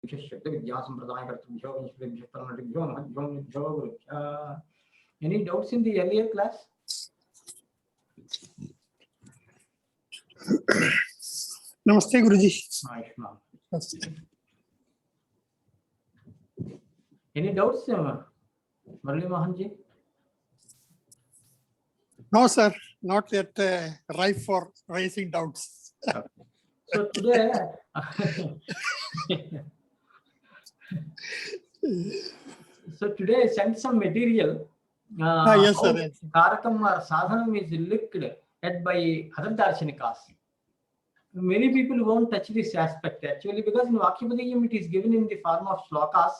विद्यासंप्रदायकर्तृभ्यो विश्वेभ्यः परमऋभ्यो महद्भ्यो निभ्यो गुरुभ्यः. Any doubts in the earlier class? Namaste, Guruji. Any doubts, Murali Mohan ji? No, sir, not yet ripe for raising doubts. Okay. So today, I sent some material. Yes, sir. Karakam or sadhanam is looked at by other darshanikas. Many people won't touch this aspect actually, because in Vakyapadiyam it is given in the form of shlokas.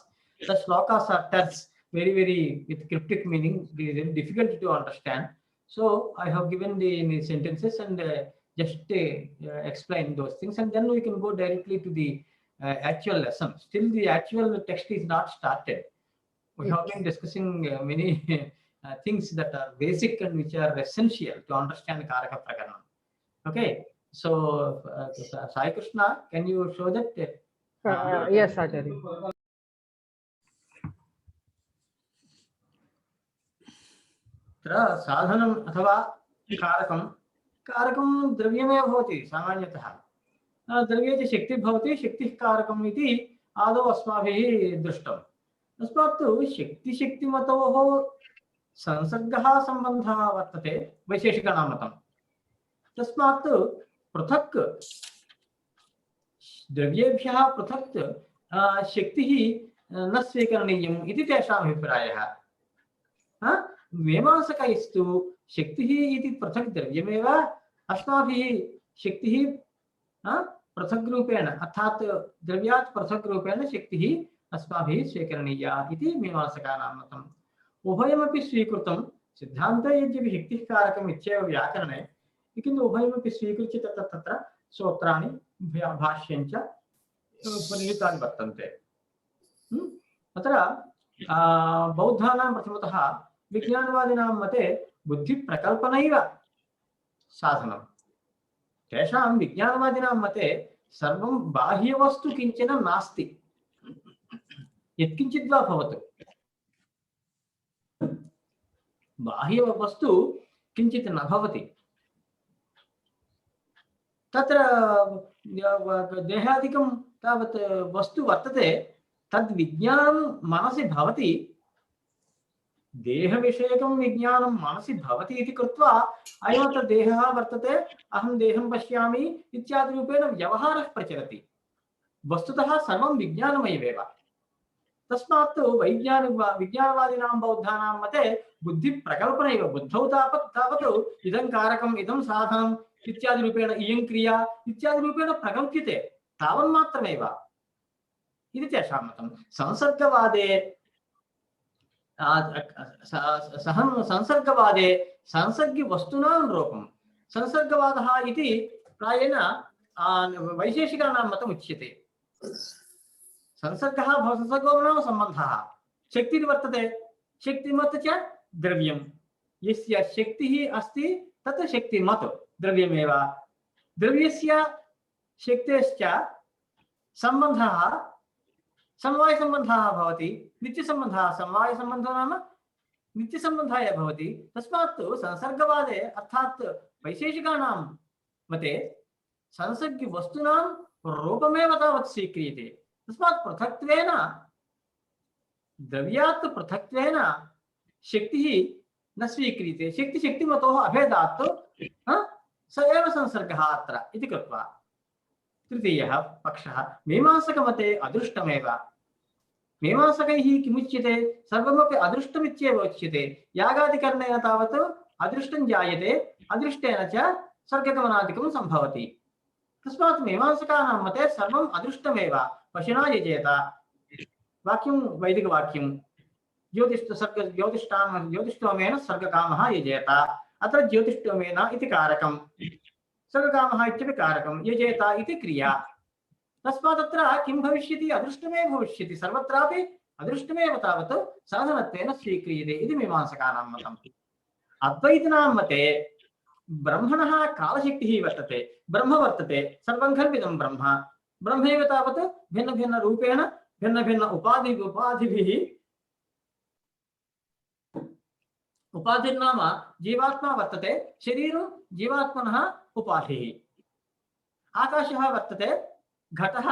The shlokas are terse, very, very with cryptic meaning. It is very difficult to understand. So I have given the sentences and just explain those things, and then we can go directly to the actual lesson. Still, the actual text is not started. We have been discussing many things that are basic and which are essential to understand Karaka Prakaranam. Okay. So, Sai Krishna, can you show that? Yes, Acharya. साधनम् अथवा कारकं द्रव्यमेव भवति सामान्यतः. द्रव्ये च शक्तिः भवति, शक्तिः कारकम् इति आदौ अस्माभिः दृष्टम्. तस्मात् शक्तिमतोः संसर्गः सम्बन्धः वर्तते वैशेषिकाणां मतम्. तस्मात् पृथक् द्रव्येभ्यः पृथक् शक्तिः न स्वीकरणीयम् इति तेषाम् अभिप्रायः. मीमांसकैस्तु शक्तिः इति पृथक् द्रव्यमेव अस्माभिः शक्तिः पृथक् रूपेण, अर्थात् द्रव्यात् पृथक् रूपेण शक्तिः अस्माभिः स्वीकरणीया इति मीमांसकानां मतम्. उभयमपि स्वीकृतं. सिद्धान्ते यद्यपि शक्तिः कारकम् इत्येव व्याकरणे, किन्तु उभयमपि स्वीकृत्य तत्र सूत्राणि भाष्यं च परिणितानि वर्तन्ते. अत्र बौद्धानां प्रथमतः विज्ञानवादिनां मते बुद्धिप्रकल्पनैव साधनं. तेषां विज्ञानवादिनां मते सर्वं बाह्यवस्तु किञ्चन नास्ति. यत्किञ्चित् वा भवतु, बाह्यवस्तु किञ्चित् न भवति. तत्र देहादिकं तावत् वस्तु वर्तते, तद् विज्ञानं मनसि भवति. देहविषयकं विज्ञानं मनसि भवति इति कृत्वा अयमत्र देहः वर्तते, अहं देहं पश्यामि इत्यादि रूपेण व्यवहारः प्रचलति. वस्तुतः सर्वं विज्ञानमयमेव. तस्मात् विज्ञानवादिनां बौद्धानां मते बुद्धिप्रकल्पनैव. बुद्धौ तावत् इदं कारकम्, इदं साधनम् इत्यादि रूपेण, इयं क्रिया इत्यादि रूपेण प्रकल्प्यते, तावन्मात्रमेव इति तेषां मतं. संसर्गवादे संसर्गवस्तूनां रूपं संसर्गवादः इति प्रायेण वैशेषिकाणां मतम् उच्यते. संसर्गो नाम सम्बन्धः. शक्तिः वर्तते, शक्तिमत् च द्रव्यं. यस्य शक्तिः अस्ति तत् शक्तिमत् द्रव्यमेव. द्रव्यस्य शक्तेश्च सम्बन्धः समवायसम्बन्धः भवति. नित्यसम्बन्धः, समवायसम्बन्धो नाम नित्यसम्बन्धाय भवति. तस्मात् संसर्गवादे अर्थात् वैशेषिकाणां मते संसर्गवस्तूनां रूपमेव तावत् स्वीक्रियते. तस्मात् पृथक्त्वेन, द्रव्यात् पृथक्त्वेन शक्तिः न स्वीक्रियते. शक्तिमतोः अभेदात् स एव संसर्गः अत्र इति कृत्वा. तृतीयः पक्षः मीमांसकमते अदृष्टमेव. मीमांसकैः किमुच्यते? सर्वमपि अदृष्टमित्येव उच्यते. यागादिकरणेन तावत् अदृष्टं जायते, अदृष्टेन च स्वर्गगमनादिकं सम्भवति. तस्मात् मीमांसकानां मते सर्वम् अदृष्टमेव. पशुना यजेत वाक्यं वैदिकवाक्यं. ज्योतिष्टोमेन स्वर्गकामः यजेत. अत्र ज्योतिष्टोमेन इति कारकं, स्वर्गकामः इत्यपि कारकं, यजेत इति क्रिया. तस्मात् अत्र किं भविष्यति? अदृष्टमेव भविष्यति. सर्वत्रापि अदृष्टमेव तावत् साधनत्वेन स्वीक्रियते इति मीमांसकानां मतम्. अद्वैतिनां मते ब्रह्मणः कालशक्तिः वर्तते, ब्रह्म वर्तते, सर्वं खल्विदं ब्रह्म. ब्रह्मैव तावत् भिन्न भिन्न रूपेण भिन्न भिन्न उपाधिभिः उपाधिर्नाम जीवात्मा वर्तते, शरीरं जीवात्मनः उपाधिः। आकाशः वर्तते, घटः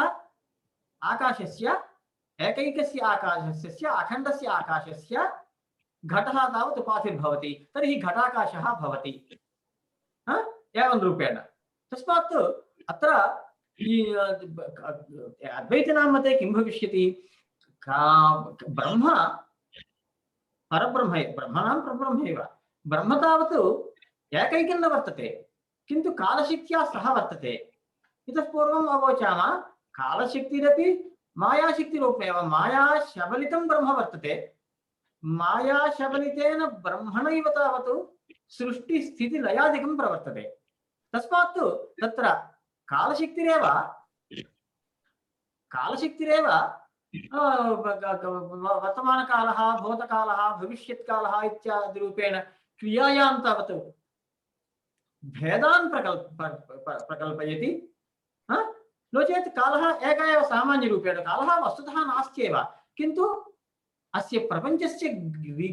आकाशस्य एकैकस्य आकाशस्य अखण्डस्य आकाशस्य घटः तावत् उपाधिर्भवति, तर्हि घटाकाशः भवति एवं रूपेण। तस्मात् अत्र अद्वैतानां मते किं भविष्यति, ब्रह्म परब्रह्म, ब्रह्मणां परब्रह्मैव, ब्रह्म तावत् एकैकं न वर्तते, किन्तु कालशक्त्या सह वर्तते। इतः पूर्वम् अवोचामः, कालशक्तिरपि मायाशक्तिरूपेण, मायाशबलितं ब्रह्म वर्तते, मायाशबलितेन ब्रह्मणैव तावत् सृष्टिस्थितिलयादिकं प्रवर्तते। तस्मात् तत्र कालशक्तिरेव वर्तमानकालः, भूतकालः, भविष्यत्कालः इत्यादि रूपेण क्रियायां तावत् भेदान् प्रकल्पयति। नो चेत् कालः एकः एव सामान्यरूपेण, कालः वस्तुतः नास्त्येव, किन्तु अस्य प्रपञ्चस्य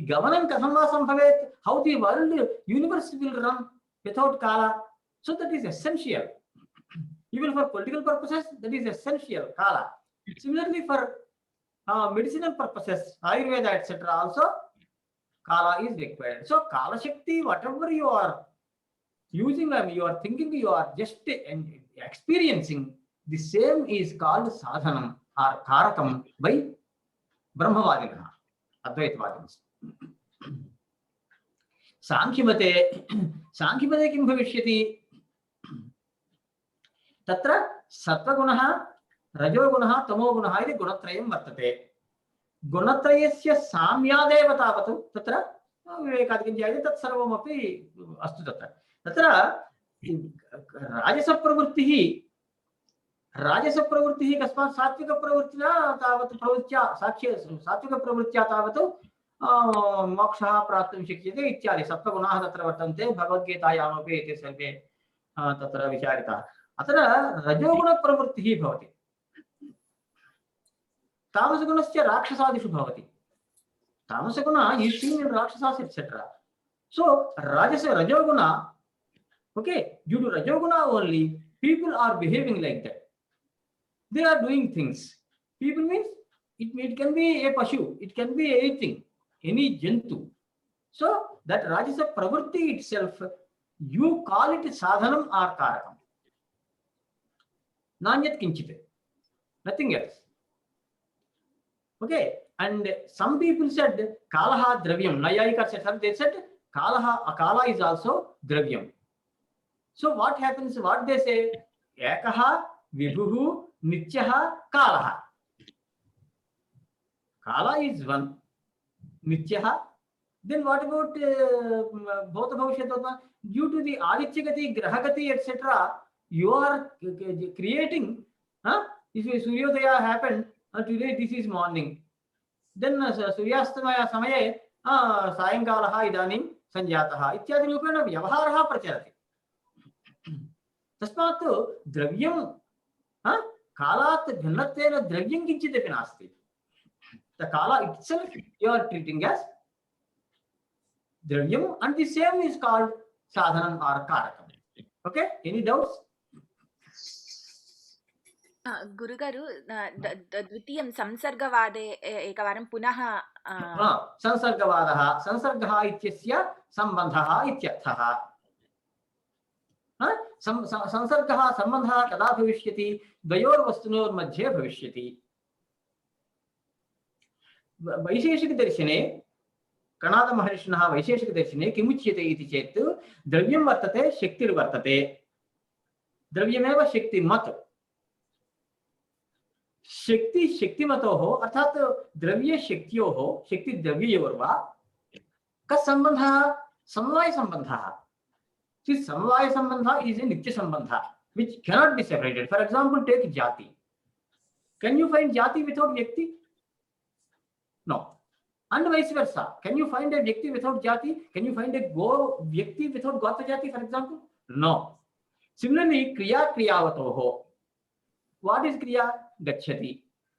गमनं कथं वा सम्भवेत्, how the world universe will run without काला, so that is essential. Even for political purposes, that is essential, kala. Similarly for medicinal purposes, Ayurveda, etc., also kala is required. So kala shakti, whatever you are using, you are thinking, you are just experiencing, the same is called sadhanam or karakam by Brahmavadinah, Advaitavadins. Sankhimate किं भविष्यति, तत्र सत्त्वगुणः, रजोगुणः, तमोगुणः इति गुणत्रयं वर्तते। गुणत्रयस्य साम्यादेव तावत् तत्र विवेकादिकं ज्ञायते, तत्सर्वमपि अस्तु। तत्र राजसप्रवृत्तिः कस्मात् सात्विकप्रवृत्तिना तावत् प्रवृत्त्या सात्विकप्रवृत्त्या तावत् मोक्षः प्राप्तुं शक्यते इत्यादि सप्तगुणाः तत्र वर्तन्ते। भगवद्गीतायामपि एते सर्वे तत्र विचारिताः। अत्र रजोगुणप्रवृत्तिः भवति, तामसगुणस्य राक्षसादिषु भवति। तामसगुण is seen in rakshasas etc. So rajoguna, okay, due to rajoguna only people are behaving like that. They are doing things. People means it can be a pashu, it can be anything, any jantu. So that rajasa pravritti itself, you call it sadhanam or karakam. Nanyat kinchite, nothing else. Okay, and some people said kalaha dravyam. Nayayika said, they said kala is also dravyam. So what happens? What they say? Ekaha vibhuhu nityaha kalaha. Kala is one, nityaha. Then what about both bhavishyat? Due to the adityagati, grahagati, etc., you are creating. If Suryodaya happened today, this is morning. Then Suryastamaya samaye sayankalah idanim sanjataha ityadi rupena vyavaharah pracharati. Tasmat dravyam kalat bhinnatvena dravyam kinchitapi nasti. The kala itself you are treating as dravyam, and the same is called sadhanam or karakam. Okay, any doubts? गुरुगारु द्वितीयं संसर्गवादे एकवारं पुनः संसर्गवादः संसर्गः इत्यस्य सम्बन्धः इत्यर्थः। संसर्गः सम्बन्धः कदा भविष्यति? द्वयोर्वस्तुनोर्मध्ये भविष्यति। वैशेषिकदर्शने कणादमहर्षिणः वैशेषिकदर्शने किमुच्यते इति चेत् द्रव्यं वर्तते, शक्तिर्वर्तते। द्रव्यमेव शक्तिमत्। शक्ति शक्तिमतोः अर्थात द्रव्य शक्तियोः शक्ति द्रव्ययोर्वा कः सम्बन्धः? समवाय सम्बन्धः। This समवाय सम्बन्धः is a नित्य सम्बन्धः which cannot be separated. For example, take jati. Can you find jati without vyakti? No. And vice versa. Can you find a vyakti without jati? Can you find a vyakti without gota jati, for example? No. Similarly, kriya kriyavatoho. what is kriya? Gacchati.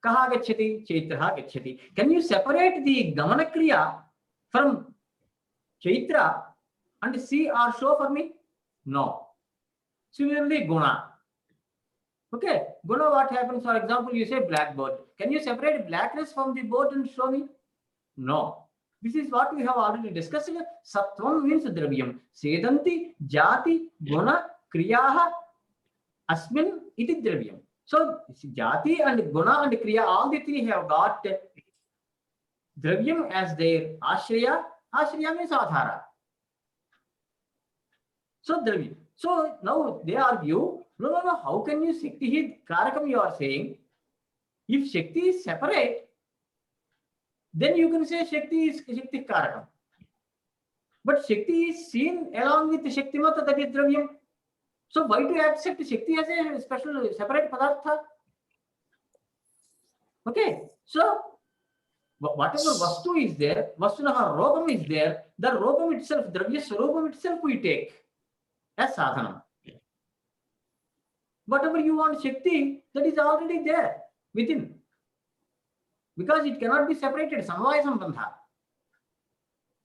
Kaha gacchati? Chaitraha gacchati. Can you separate the gamana kriya from chaitra and see or show for me? No. Similarly, guna. Okay, guna, what happens? For example, you say blackboard. Can you separate blackness from the board and show me? No. This is what we have already discussed. Sattvam means dravyam. Sedanti, jati, guna, kriyaha, asmin, iti dravyam. So, jati and guna and kriya, all the three have got dravyam as their ashraya. Ashraya means adhara. So, dravyam. So, now they argue, no, how can you Shakti Karakam you are saying? If Shakti is separate, then you can say Shakti is Shakti Karakam. But Shakti is seen along with Shaktimata, that is Dravyam. So why to accept Shakti as a special separate Padartha? Okay, so whatever Vastu is there, Vastunaha Rogam is there, the Rogam itself, Dravya Swarupam itself we take as sadhanam. Whatever you want Shakti, that is already there within. Because it cannot be separated, Samvaya Sambandha.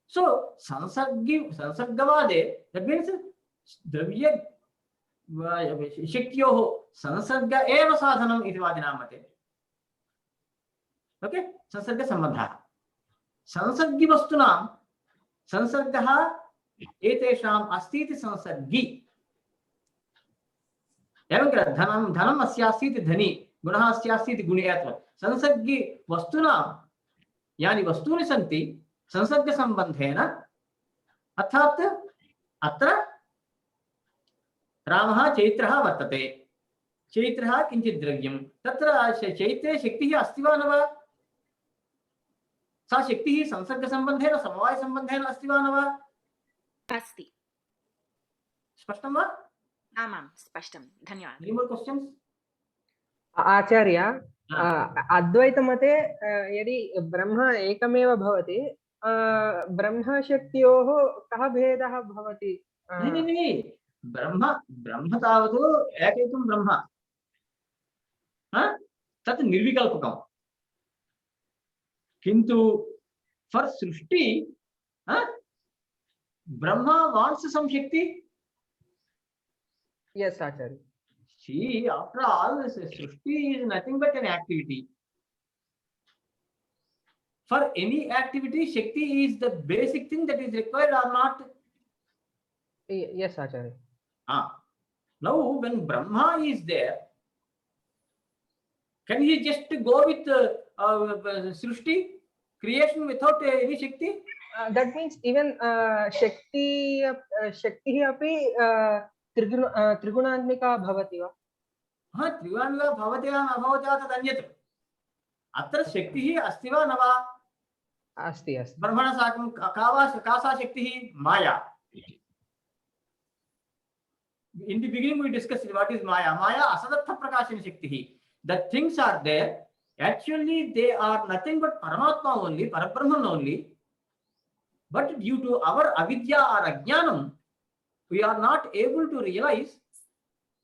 So, Sansargavade, that means Dravya Shaktiyoho Sansarga eva sadhanam iti vadinamate. Okay? Sansarga Sambandha. Sansargi Vastunam Sansargaha etesham astiti sansargi. एवं धनम धनम अस्यास्ति धनी गुणः अस्यास्ति गुणे अत्र संसर्गे वस्तुना यानि वस्तूनि सन्ति संसर्ग संबंधेन अर्थात अत्र रामः चैत्रः वर्तते चैत्रः किंचित् द्रव्यं तत्र चैत्रे शक्तिः अस्ति वा न वा सा शक्तिः संसर्ग संबंधेन समवाय संबंधेन अस्ति वा न वा अस्ति स्पष्टं वा आमां स्पष्टं धन्यवादः Any more questions? आचार्य अद्वैतमते यदि ब्रह्म एकमेव भवति ब्रह्मशक्त्योः कः भेदः भवति नहीं ब्रह्म ब्रह्म तावत् एकैकं ब्रह्म तत् निर्विकल्पकं किन्तु फॉर सृष्टि ब्रह्म वांट्स सम शक्ति. Yes, Acharya. See, after all, this Srishti is nothing but an activity. For any activity, Shakti is the basic thing that is required or not? Yes, Acharya. Now, when Brahma is there, can he just go with Srishti, creation without any Shakti? That means even Shakti api त्रिगुणात्मिका भवति वा त्रिगुणात्मिका भवति वा न भवति वा तद् अन्यत् अत्र शक्तिः अस्ति वा न वा अस्ति अस्ति ब्रह्मणा साकं का सा शक्तिः माया. In the beginning we discussed what is maya. Maya asadartha prakashina shaktihi. The things are there, actually they are nothing but Paramatma only, Parabrahman only, but due to our avidya or ajnanam we are not able to realize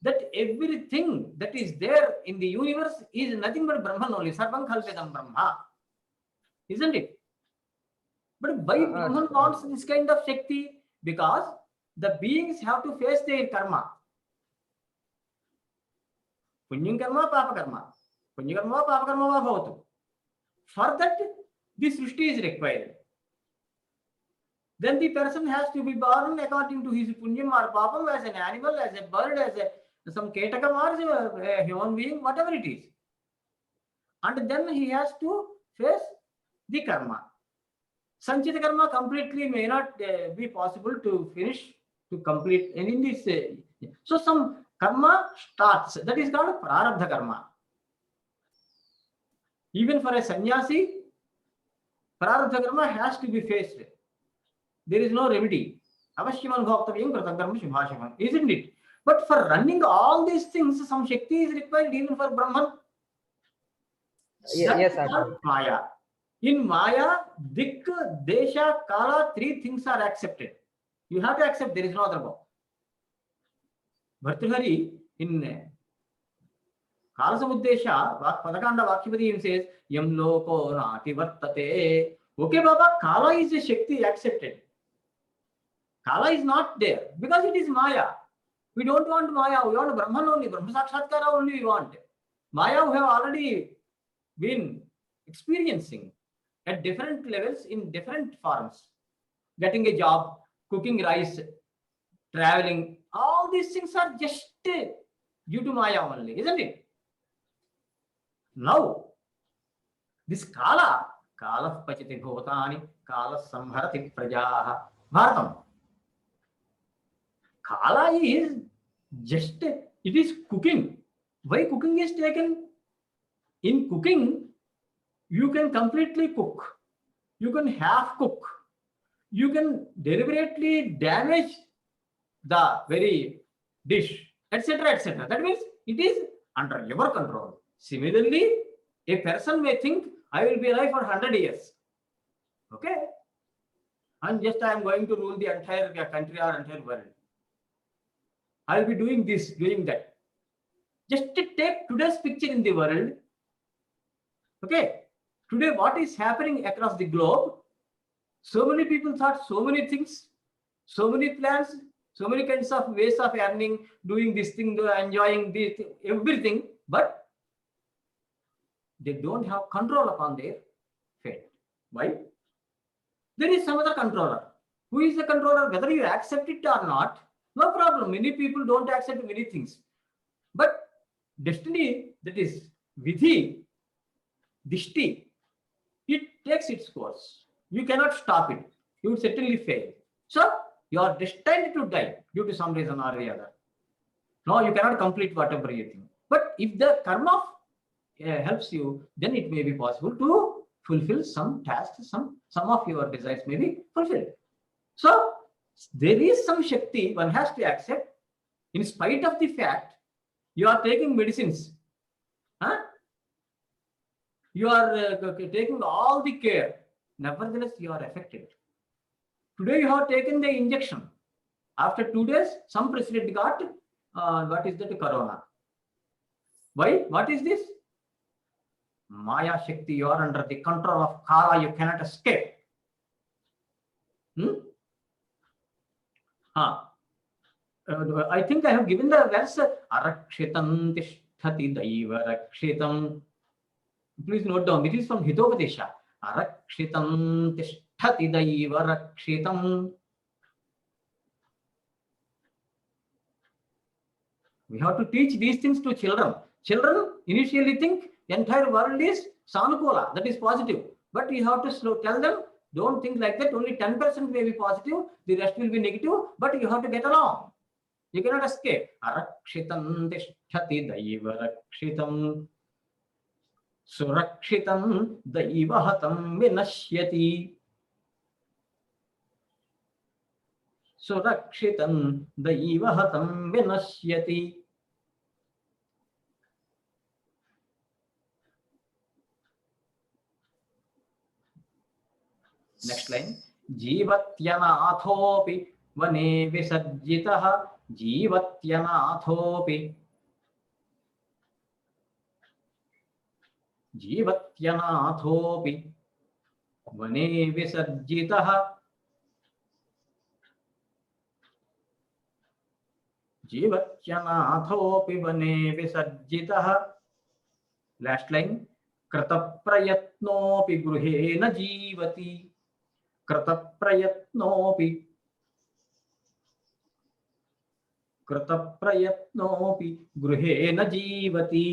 that everything that is there in the universe is nothing but Brahman only. Sarvam khalvedam Brahma. Isn't it? But why Brahman wants this kind of Shakti? Because the beings have to face their karma. Punyam karma, papa karma. Punya karma, papa karma va bhavatu. For that, this Srishti is required. Then the person has to be born according to his punyam or papam as an animal, as a bird, as some ketakam or a human being, whatever it is. And then he has to face the karma. Sanchita karma completely may not be possible to finish, to complete. And in this, so some karma starts. That is called prarabdha karma. Even for a sannyasi, prarabdha karma has to be faced. There is no remedy. Avashyaman bhaktavyam kratakarma shubhashaman. Isn't it? But for running all these things, some Shakti is required even for Brahman. Yes, sir. Maya. In Maya, Dik, Desha, Kala, three things are accepted. You have to accept, there is no other way. Bhartrihari in Kala Samuddesha, Padakanda Vakipadi says, Yam Loko Nati Vartate. Okay, Baba, Kala is a Shakti accepted. Kala is not there because it is Maya. We don't want Maya, we want Brahman only, Brahma Sakshatkara only we want. Maya we have already been experiencing at different levels in different forms. Getting a job, cooking rice, traveling, all these things are just due to Maya only, isn't it? Now, this Kala Pachati Bhutani, Kala Samharati Prajaha, Bharatam. Kala is just, it is cooking. Why cooking is taken? In cooking, you can completely cook. You can half cook. You can deliberately damage the very dish, etc., etc. That means it is under your control. Similarly, a person may think, I will be alive for 100 years. Okay? And just I am going to rule the entire country or entire world. I will be doing this, doing that. Just to take today's picture in the world. Okay? Today, what is happening across the globe? So many people thought so many things, so many plans, so many kinds of ways of earning, doing this thing, enjoying this, everything, but they don't have control upon their fate. Why? There is some other controller. Who is the controller? Whether you accept it or not, no problem. Many people don't accept many things. But destiny, that is Vidhi, Dishti, it takes its course. You cannot stop it. You would certainly fail. So, you are destined to die due to some reason or the other. No, you cannot complete whatever you think. But if the karma helps you, then it may be possible to fulfill some tasks, some of your desires may be fulfilled. So, there is some Shakti one has to accept in spite of the fact you are taking medicines. Huh? You are taking all the care. Nevertheless, you are affected. Today, you have taken the injection. After 2 days, some president got, what is that, corona. Why? What is this? Maya Shakti, you are under the control of Kala, you cannot escape. I think I have given the verse, Arakshitam Tishtati Daiva Rakshitam. Please note down, it is from Hitopadesha. Arakshitam Tishtati Daiva Rakshitam. We have to teach these things to children. Children initially think the entire world is Sanukula, that is positive. But you have to tell them, don't think like that, only 10% may be positive, the rest will be negative, but you have to get along. You cannot escape. Arakshitam Tishtati Daiva Rakshitam. Surakshitam Daivahatam Vinashyati. Surakshitam Daivahatam Vinashyati. Next line. Jivatyanathopi vane visarjitaha. Jivatyanathopi. Jivatyanathopi vane visarjitaha. Jivatyanathopi vane visarjitaha. Last line. Krataprayatnopi gruhena jivati. Krataprayatnopi gruhena jivati.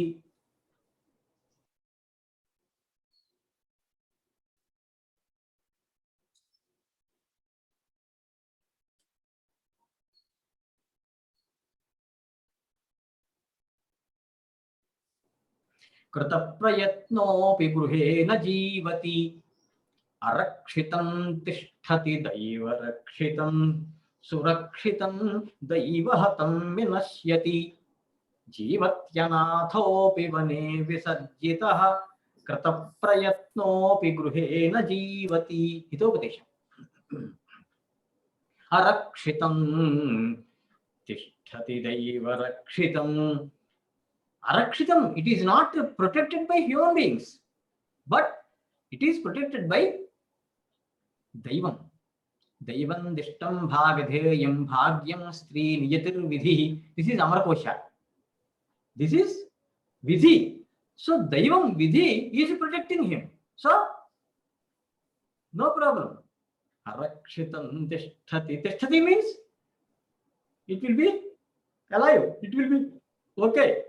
Krataprayatnopi gruhena jivati. Arakshitam tishtati daiva rakshitam. Surakshitam daivahatam vinashyati. Jivatyanathopi vane visarjitaha. Krataprayatnopi gruhena jivati. Hitopadesha. Arakshitam tishtati daiva rakshitam. Arakshitam, it is not protected by human beings, but it is protected by Daivam. Daivam dishtam bhagadheyam bhagyam stri niyatir vidhi. This is Amarkosha. This is Vidhi. So Daivam Vidhi is protecting him. So no problem. Arakshitam tishtati. Tishtati means it will be alive. It will be okay.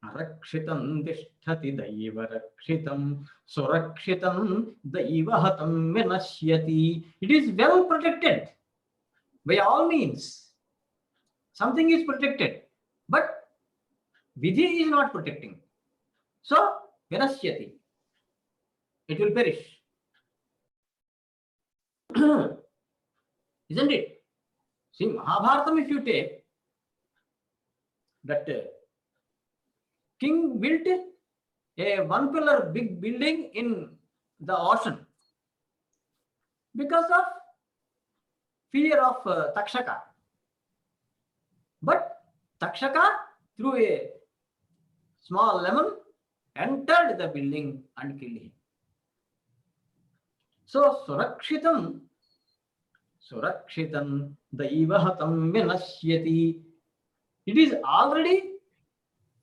Arakshitam tishtati daivarakshitam surakshitam daivahatam vinashyati. It is well protected by all means. Something is protected, but Vidhi is not protecting. So vinashyati. It will perish. Isn't it? See, Mahabharatam, if you take that king built a one pillar big building in the ocean because of fear of Takshaka. But Takshaka, through a small lemon, entered the building and killed him. So Surakshitam Daivahatam Vinashyati. It is already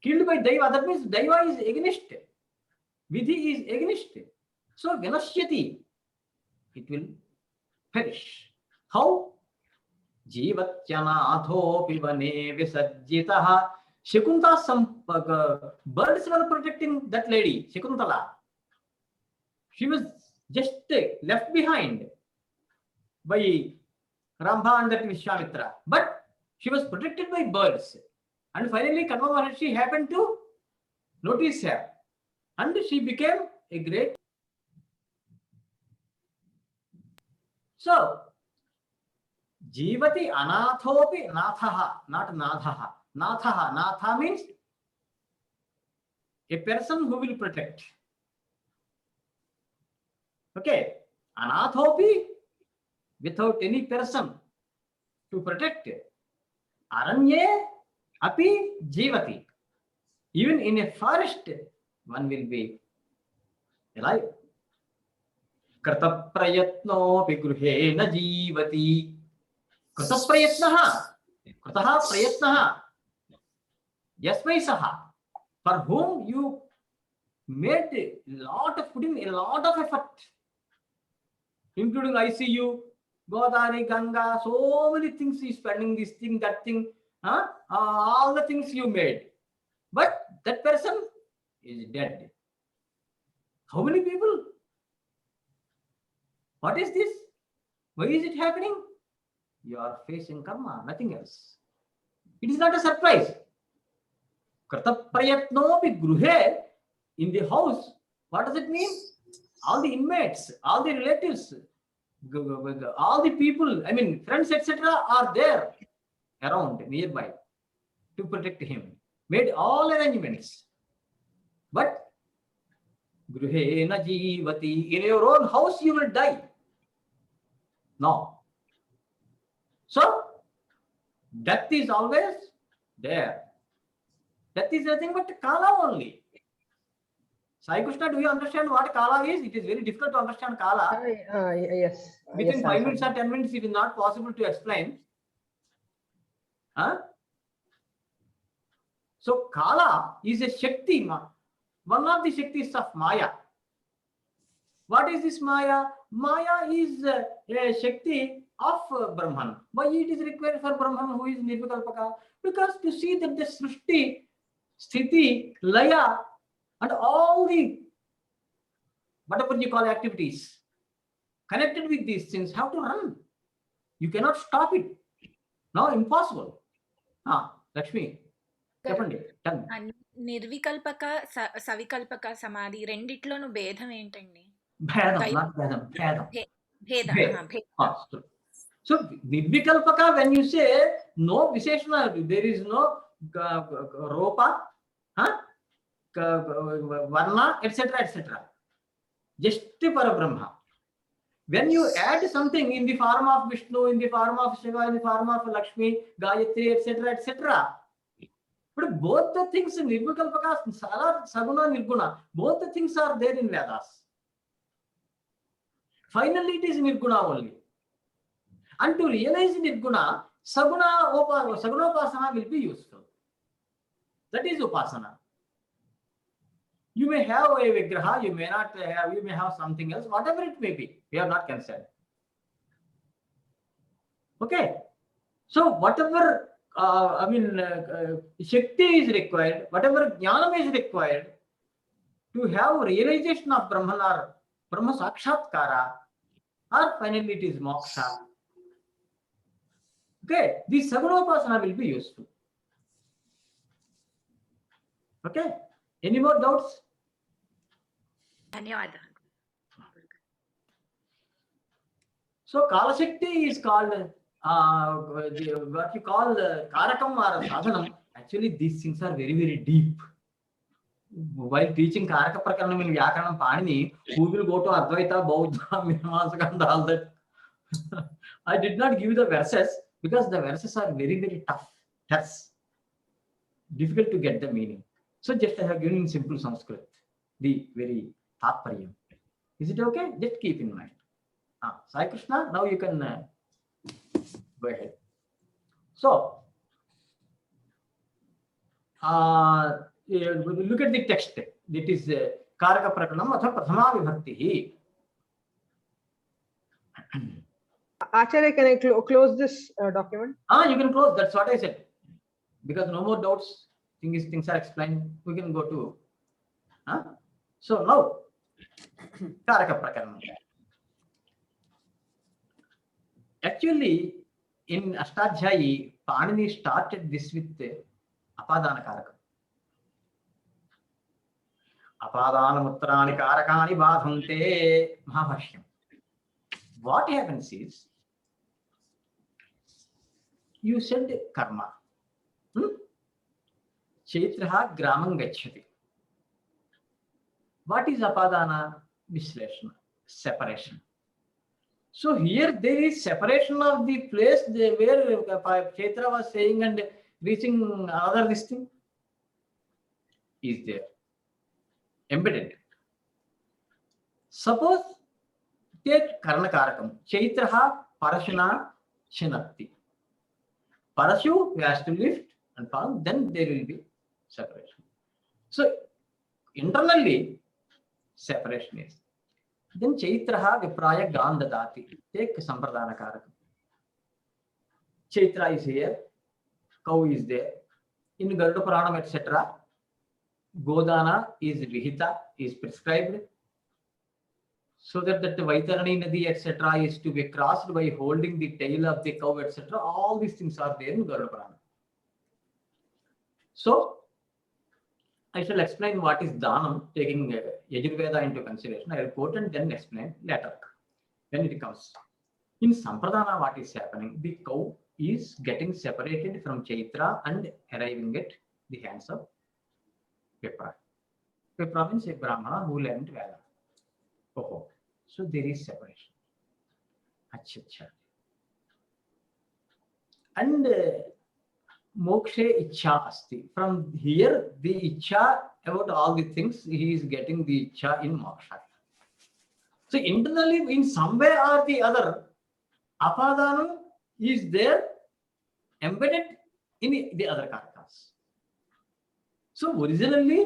killed by Daiva. That means Daiva is against. Vidhi is against. So Vinashyati. It will perish. How? Jivatyanaatho pivane visajjitaha. Shakuntala, some birds were protecting that lady, Shakuntala. She was just left behind by Rambha and that Vishwamitra. But she was protected by birds. And finally, Kanva Maharshi happened to notice her. And she became a great. So, Jivati anathopi nathaha, not nathaha. Nathaha. Natha means a person who will protect. Okay. Anathopi, without any person to protect. Aranye api jivati. Even in a forest, one will be alive. Krata prayatno vigruhena jivati. Krata prayatnaha. Krataha prayatnaha. Yasmai saha. For whom you made putting a lot of effort, including ICU, Godavari, Ganga, so many things you spending, this thing, that thing, all the things you made. But that person is dead. How many people? What is this? Why is it happening? You are facing karma, nothing else. It is not a surprise. Krata prayatnopi gruhe, in the house. What does it mean? All the inmates, all the relatives, all the people, I mean friends, etc. are there around, nearby to protect him. Made all arrangements. But gruhe na jivati, in your own house you will die. No. So death is always there. Death is nothing but Kala only. Sai Krishna, do you understand what Kala is? It is very difficult to understand Kala. Yes. Within Yes, 5 sir. minutes or 10 minutes, it is not possible to explain. So Kala is a Shakti, one of the Shaktis of Maya. What is this Maya? Maya is a Shakti of Brahman. Why it is required for Brahman who is Nirvikalpaka? Because to see that the Srishti, Sthiti, Laya, and all the whatever you call activities connected with these things have to run. You cannot stop it. No, impossible. Lakshmi, చెప్పండి. నిర్వికల్పక సవికల్పక సమాధి రెండిట్లోనూ భేదం ఏంటండి? భేదం. So Nirvikalpaka, when you say no Visheshana, there is no Ropa, Varna, etc., etc. Just Parabrahma. When you add something in the form of Vishnu, in the form of Shiva, in the form of Lakshmi, Gayatri, etc., etc., But both the things in Nirvikalpaka, Saguna, Nirguna, both the things are there in Vedas. Finally, it is Nirguna only. And to realize Nirguna, Sagunopasana will be useful. That is Upasana. You may have a Vigraha, you may not have, you may have something else, whatever it may be. We are not concerned. Okay. So whatever, Shakti is required, whatever Jnanam is required to have realization of Brahman or Brahma Sakshatkara, or finally it is Moksha. Okay. This Sagunopasana will be useful. Okay. Any more doubts? ధన్యవాదాలు. So Kala Shakti is called what you call Karakam or Sadhanam. Actually, these things are very, very deep. While teaching Karaka Prakaranam in Vyakaranam Panini, who will go to Advaita, Bauddha, Mimamsaka and all that? I did not give the verses because the verses are very, very tough. That's difficult to get the meaning. So just I have given in simple Sanskrit the very Tatparyam. Is it okay? Just keep in mind. Sai Krishna, now you can go ahead. So, look at the text. It is Karaka Prakaranam atha Prathama Vibhakti. Acharya, can I close this document? You can close. That's what I said. Because no more doubts. Things are explained. We can go to. So now, Karaka Prakaranam. Actually, in Ashtadhyayi, Panini started this with Apadana Karakam. Apadana Mutrani Karakani Badhante Mahabhashyam. What happens is, you said karma. Chaitraha Gramam Gacchati. What is Apadana? Visleshana, separation. So here there is separation of the place where Chaitra was saying and reaching another this thing is there, embedded. Suppose take Karnakarakam. Chaitraha Parashuna Shinati. Parashu has to lift and fall, then there will be separation. So internally, separation is. Then Chaitraha Vipraya Gandadati. Take Sampradana Karakam. Chaitra is here, cow is there. In Garuda Puranam, etc., Godana is Vihita, is prescribed. So that the Vaitarani Nadi, etc., is to be crossed by holding the tail of the cow, etc. All these things are there in Garuda Puranam. So, I shall explain what is Dhanam, taking Yajurveda into consideration. I will quote and then explain later when it comes. In Sampradana, what is happening? The cow is getting separated from Chaitra and arriving at the hands of Vipra. Vipra means a Brahmana who learned Veda. Oh, so there is separation. Achha. And Mokshe Ichha Asti. From here, the Ichha about all the things, he is getting the Ichha in Moksha. So internally, in some way or the other, Apadanam is there embedded in the other karakas. So originally,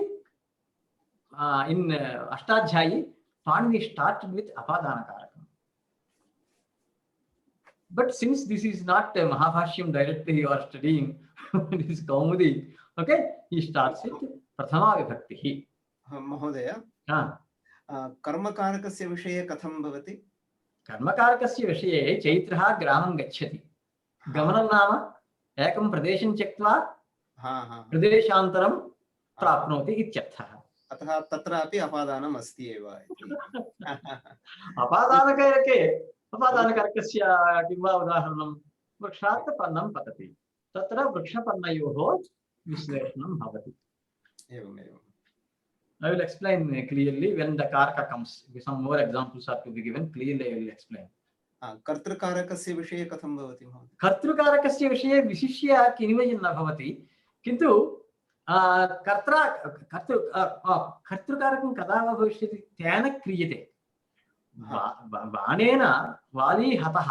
in Ashtadhyayi, Panini started with Apadana Karakam. But since this is not a Mahabhashyam directly you are studying, this is Kaumudi, okay, he starts with Prathama Vibhakti. Mahodaya, Karmakarakasya Vishaya Katham Bhavati? Karmakarakasya Vishaya Chaitraha Gramam Gacchati. Gamanam Nama Ekam Pradesham Chektva Pradeshantaram Prapnoti Ityarthaha. अतः तत्रापि अपादानम् अस्ति एव अपादानकारकस्य किं वा उदाहरणं वृक्षात् पर्णं पतति तत्र वृक्षपर्णयोः विश्लेषणं भवति. I will explain clearly when the karaka comes. Some more examples are to be given. Clearly I will explain. कर्तृकारकस्य विषये कथं भवति? कर्तृकारकस्य विषये विशिष्य किन्वयं न भवति, किन्तु कर्तृकारकं कदा वा भविष्यति तेन क्रियते बाणेन वाली हतः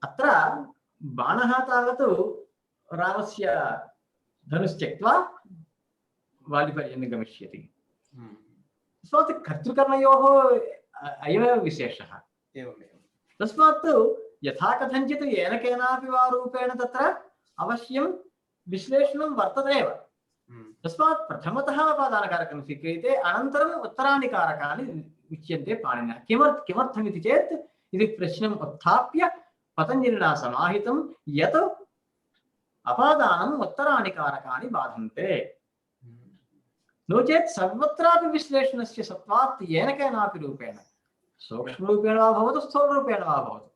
अत्र बाणः तावत् रामस्य धनुश्चक्त्वा वालिपर्यन्तं गमिष्यति तस्मात् कर्तृकर्णयोः अयमेव विशेषः एवमेव तस्मात् यथा कथञ्चित् येन केनापि वा रूपेण तत्र अवश्यं विश्लेषणं वर्तते एव तस्मात् प्रथमतः अपादानकारकं स्वीक्रियते अनन्तरम् उत्तराणि कारकाणि उच्यन्ते पाणिनिना किमर्थमिति चेत् इति प्रश्नम् उत्थाप्य पतञ्जलिना समाहितं यत् अपादानम् उत्तराणि कारकाणि बाधन्ते नो चेत् सर्वत्रापि विश्लेषणस्य सत्त्वात् येन केनापि रूपेण सूक्ष्मरूपेण वा भवतु स्थूलरूपेण वा भवतु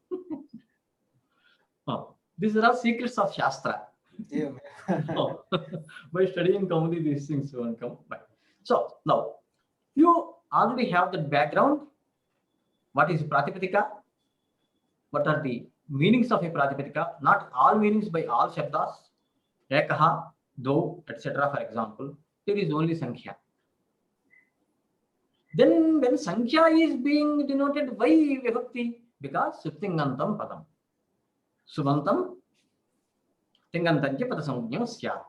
these are all secrets of shastra by studying Kaumudi these things won't come by. So now you already have the background. What is Pratipadika? What are the meanings of a Pratipadika? Not all meanings by all shabdas. Ekaha, do, etc. For example, there is only Sankhya. Then when Sankhya is being denoted, why Vibhakti? Because Suptingantam Padam. Subantam Tingantanche Padasamujnam Syat.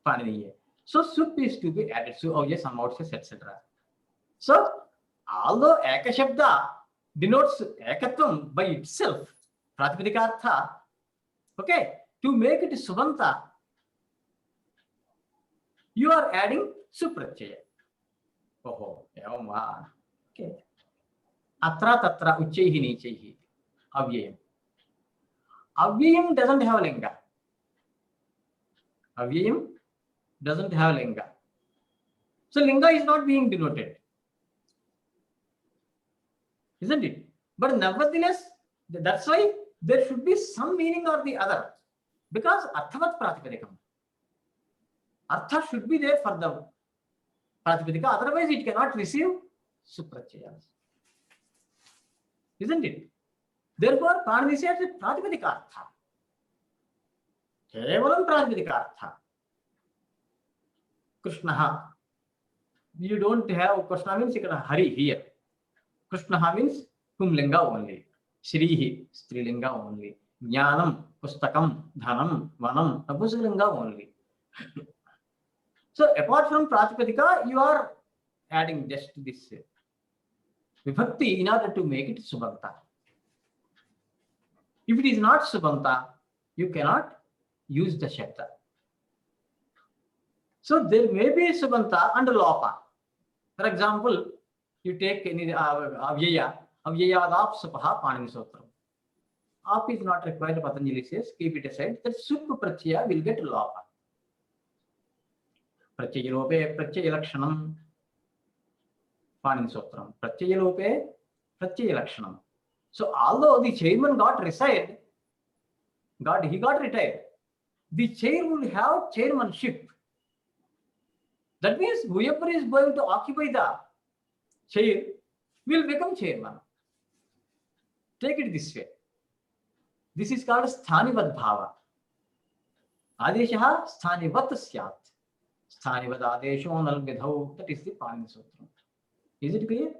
Paniniye. So Sup is to be added. So oh yes, some outsays, etc. So although Eka Shabda denotes Ekatvam by itself, Pratipadika, okay, to make it Subanta, you are adding Supratyaya. Oh, okay. Atra Tatra Uchaihi Nichaihi. Avyayam. Avyayam doesn't have linga. Avyayam doesn't have linga. So linga is not being denoted. Isn't it? But nevertheless, that's why there should be some meaning or the other. Because Arthavat Pratipadikam. Artha should be there for the Pratipadika. Otherwise, it cannot receive Supratyayas. Isn't it? Therefore, Panini says Pratipadika Artha. Kevalam Pratipadika Artha. Krishna. You don't have Krishna means Hari here. Krishna means Pumlinga only. Shrihi, Strilinga only. Jnanam, Pustakam, Dhanam, Vanam, Pusalinga only. So apart from Pratipadika, you are adding just this Vibhakti in order to make it Subanta. If it is not Subanta, you cannot use the Shabda. So there may be Subanta and Lopa. For example, you take any Avyaya, Avyayadap Supaha Panini Sotram. Ap is not required, Patanjali says, keep it aside, that Sup Pratyaya will get Lopa. Pratyayalope, Pratyayalakshanam, Panini Sotram. Pratyayalope, Pratyayalakshanam. So although the chairman got retired, he got retired, the chair will have chairmanship. That means whoever is going to occupy the chair will become chairman. Take it this way. This is called Sthanivad Bhava. Adeshaha Sthanivat Syat. Sthanivad Adesho Nalvidhau. That is the Panini Sutram. Is it clear?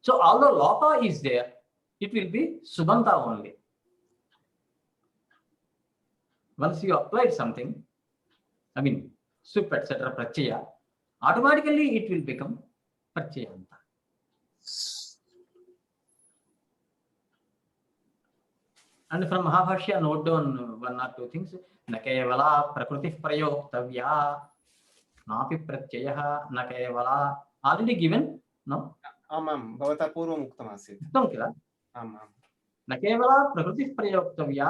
So although Lopa is there, it will be Subanta only. Once you applied something, I mean, Sup, etc., Pratyaya, automatically it will become Pratyayanta. And from Mahabhashya, note down one or two things. Nakevala Prakruti Prayoktavya, Napi Pratyayaha, Nakevala. Already given, no? आमां भवता पूर्वम् उक्तमासीत् उक्तं किल आमां न केवला प्रकृतिः प्रयोक्तव्या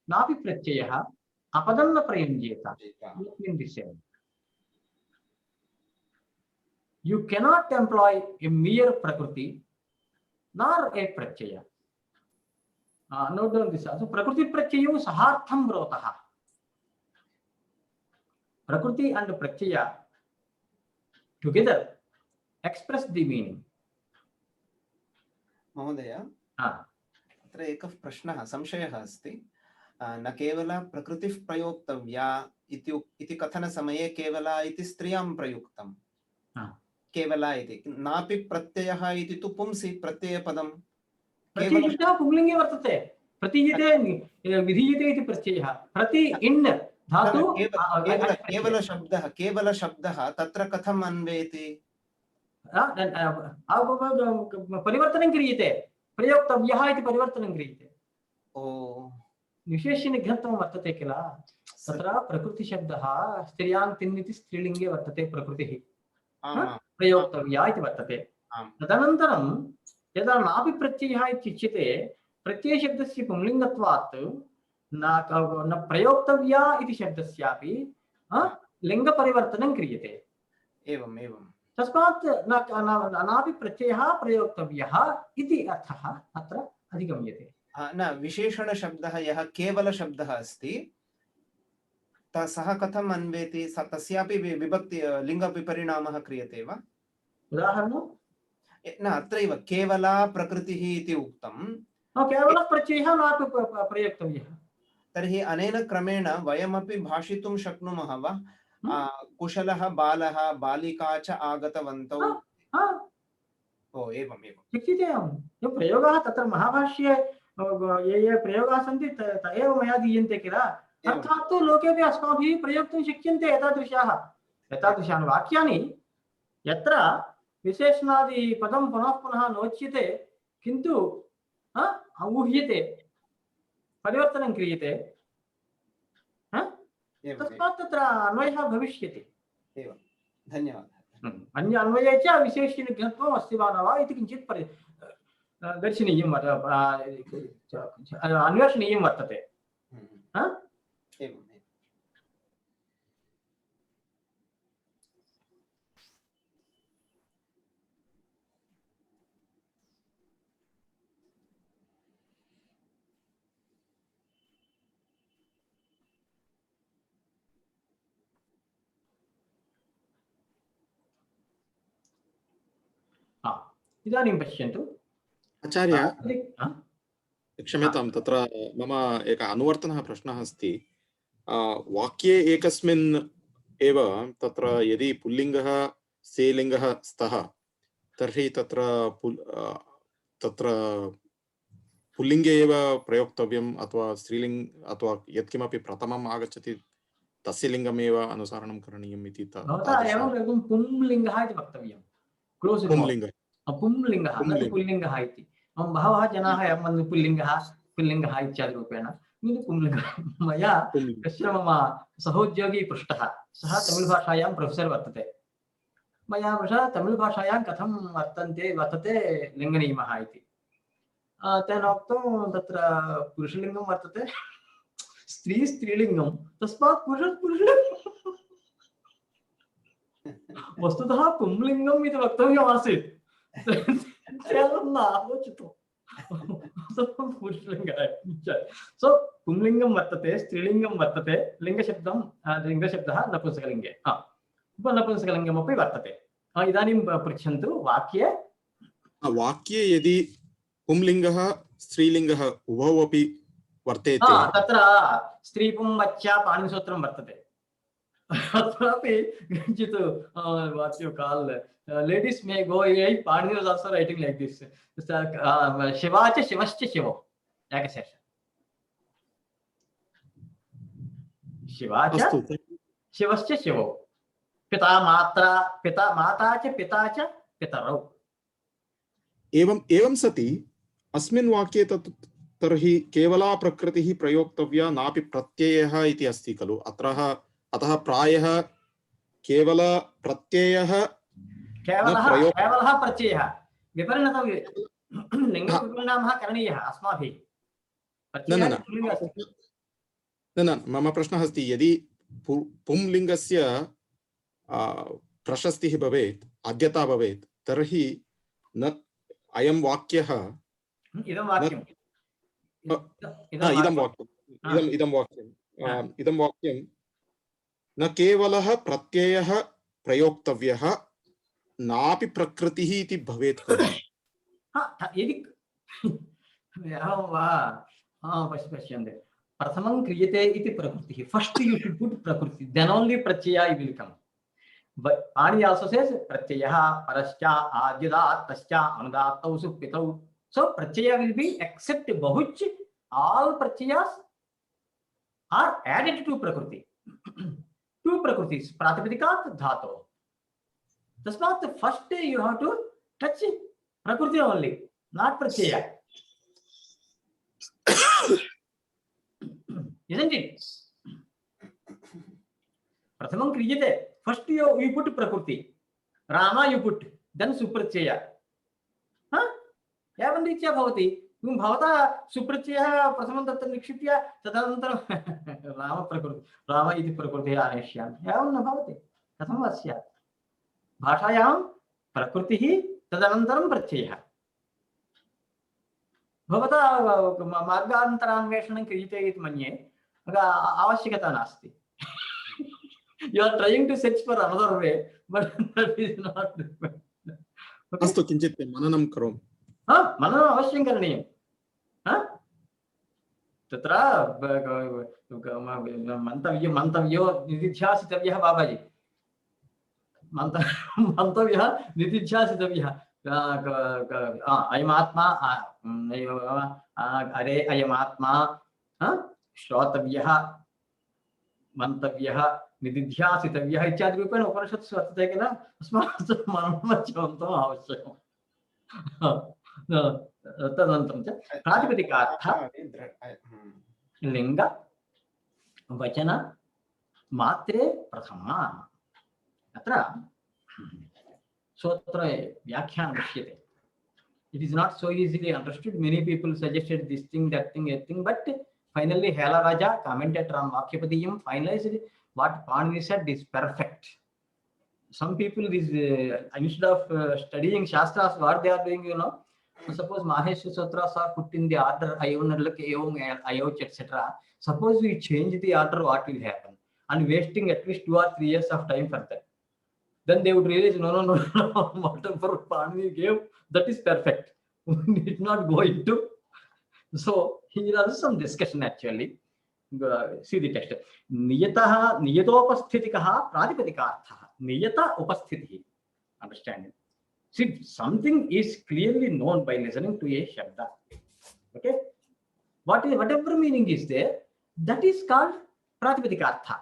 नापि प्रत्ययः अपदं न प्रयुञ्जेत. You cannot employ a mere prakriti nor a pratyaya. Note down this also. Prakriti pratyayam sahartham vrotah. Prakriti and pratyaya together express the meaning. महोदय अत्र एकः प्रश्नः संशयः अस्ति न केवल प्रकृतिः प्रयोक्तव्या इति कथनसमये केवला इति स्त्रियां प्रयुक्तम् केवला इति नापि प्रत्ययः इति तु पुंसि प्रत्ययपदं प्रत्ययशब्दः पुंलिङ्गे वर्तते प्रतीयते विधीयते इति प्रत्ययः प्रति इन् धातु केवल शब्दः तत्र कथम् अन्वेति परिवर्तनं क्रियते प्रयोक्तव्यः इति परिवर्तनं क्रियते ओ विशेषनिघ्नत्वं वर्तते किल तत्र प्रकृतिशब्दः स्त्रियां तिन् इति स्त्रीलिङ्गे वर्तते प्रकृतिः प्रयोक्तव्या इति वर्तते तदनन्तरं यदा नापि प्रत्ययः इत्युच्यते प्रत्ययशब्दस्य पुंलिङ्गत्वात् न प्रयोक्तव्या इति शब्दस्यापि लिङ्गपरिवर्तनं क्रियते एवम् एवं तस्मात् नापि प्रत्ययः प्रयोक्तव्यः इति अर्थः अत्र अधिगम्यते न विशेषणशब्दः यः केवलशब्दः अस्ति सः कथम् अन्वेति तस्यापि विभक्ति लिङ्गविपरिणामः क्रियते वा उदाहरणं न अत्रैव केवला प्रकृतिः इति उक्तं केवलः प्रत्ययः नापि प्रयोक्तव्यः तर्हि अनेन क्रमेण वयमपि भाषितुं शक्नुमः वा कुशलः बालः बालिका च आगतवन्तौ ओ एवम् एवं शक्यते प्रयोगाः तत्र महाभाष्ये ये प्रयोगाः सन्ति त एव मया दीयन्ते किल अर्थात् तु लोकेपि अस्माभिः प्रयोक्तुं शक्यन्ते एतादृशानि वाक्यानि यत्र विशेषणादिपदं पुनः पुनः नोच्यते किन्तु ऊह्यते परिवर्तनं क्रियते तस्मात् तत्र अन्वयः भविष्यति एवं धन्यवादः अन्य अन्वये च विशेषनिघ्नत्वम् अस्ति वा न वा इति किञ्चित् दर्शनीयं अन्वेषणीयं वर्तते एवं इदानीं पश्यन्तु आचार्य क्षम्यतां तत्र मम एकः अनुवर्तनः प्रश्नः अस्ति वाक्ये एकस्मिन् एव तत्र यदि पुल्लिङ्गः स्त्रीलिङ्गः स्तः तर्हि तत्र पुल्लिङ्गे एव प्रयोक्तव्यम् अथवा स्त्रीलिङ्ग अथवा यत्किमपि प्रथमम् आगच्छति तस्य लिङ्गमेव अनुसरणं करणीयम् इति पुंलिङ्गः इति वक्तव्यं पुंलिङ्गः पुंलिङ्गः न पुल्लिङ्गः इति बहवः जनाः पुल्लिङ्गः इत्यादिरूपेण पुंलिङ्गः मया कश्चन मम सहोद्योगी पृष्टः सः तमिळ्भाषायां प्रोफेसर् वर्तते मया पृष्टः तमिळ्भाषायां कथं वर्तते लिङ्गनियमः इति तेन उक्तं तत्र पुरुषलिङ्गं वर्तते स्त्रीलिङ्गं तस्मात् पुरुषलिङ्गं वस्तुतः पुंलिङ्गम् इति वक्तव्यमासीत् सो पुंलिङ्गं वर्तते स्त्रीलिङ्गं वर्तते लिङ्गशब्दः नपुंसकलिङ्गे उपनपुंसकलिङ्गमपि वर्तते इदानीं पृच्छन्तु वाक्ये यदि पुंलिङ्गः स्त्रीलिङ्गः उभौ अपि वर्तेते तत्र स्त्रीपुं वच्चा पाणिनिसूत्रं वर्तते अत्रापि किञ्चित् what you call ladies may go right Panini was also writing like this Shiva च शिवश्च शिवो एकशेष शिवा च शिवश्च शिवो पिता माता च पिता च पितरौ एवं सति अस्मिन् वाक्ये तर्हि केवला प्रकृतिः प्रयोक्तव्या नापि प्रत्ययः इति अस्ति खलु अतः प्रायः केवल प्रत्ययः केवलः प्रत्ययः विपरिणतः लिङ्गविपरिणामः करणीयः अस्माभिः न मम प्रश्नः अस्ति यदि पुंलिङ्गस्य प्रशस्तिः भवेत् आद्यता भवेत् तर्हि न अयं वाक्यः इदं वाक्यं न केवलः प्रत्ययः प्रयोक्तव्यः नापि प्रकृतिः इति भवेत् यदि पश्यन्तु Prathamam kriyate iti prakriti. First you should put prakriti, then only pratyaya will come. But Pani also says pratyayaha parascha adyudat tascha anudatau supitau. So pratyaya will be except bahuch, all pratyayas are added to prakriti. Two prakritis, pratipadika dhatu. Tasmat first you have to touch prakriti only, not pratyaya. Isn't it? Prathamam kriyate. First you put prakriti. Rama you put, then supratyaya. Huh? Evam ritya bhavati. Bhavata supratyaya prasamam tatta nikshipya tadanantaram Rama prakriti. Rama iti prakriti aneshyam. Evam na bhavati. Katham vasyat. Bhashayam prakritihi tadanantaram pratyayah. Bhavata margantaranveshanam kriyate iti manye. Avashyakata nasti. You are trying to search for another way, but that is not. अस्तु किञ्चित् मननं करोमि. मननम् अवश्यं करणीयं. तत्र मन्तव्यो निधिध्यासितव्यः बाबाजी. मन्तव्यः निधिध्यासितव्यः. अयमात्मा अरे अयमात्मा श्रोतव्यः मन्तव्यः निधिध्यासितव्यः इत्यादि रूपेण उपनिषत्सु वर्तते किल. अस्माकं मननमत्यन्तम् आवश्यकम्. तदनन्तरं च प्रातिपदिकार्थः लिङ्ग वचन मात्रे प्रथमा. अत्र सूत्र व्याख्यानं दृश्यते. It is not so easily understood. Many people suggested this thing, that thing, that thing, but finally Hela Raja, commentator on Vakyapadiyam, finalized what Panini said is perfect. Some people is instead of studying Shastras, what they are doing, you know, suppose Maheshwara Sutras are put in the order Ayonarlak, Ayong, Ayoch, etc. Suppose we change the order, what will happen? And wasting at least 2 or 3 years of time for that. Then they would realize, no, whatever Panini gave, that is perfect. We need not go into. So here is some discussion actually. See the text. Niyataha niyatopasthitikaha pratipadikaarthaha. Niyata upasthitihi. Understanding. See, something is clearly known by listening to a shabda. Okay. Whatever meaning is there, that is called pratipadikaartha.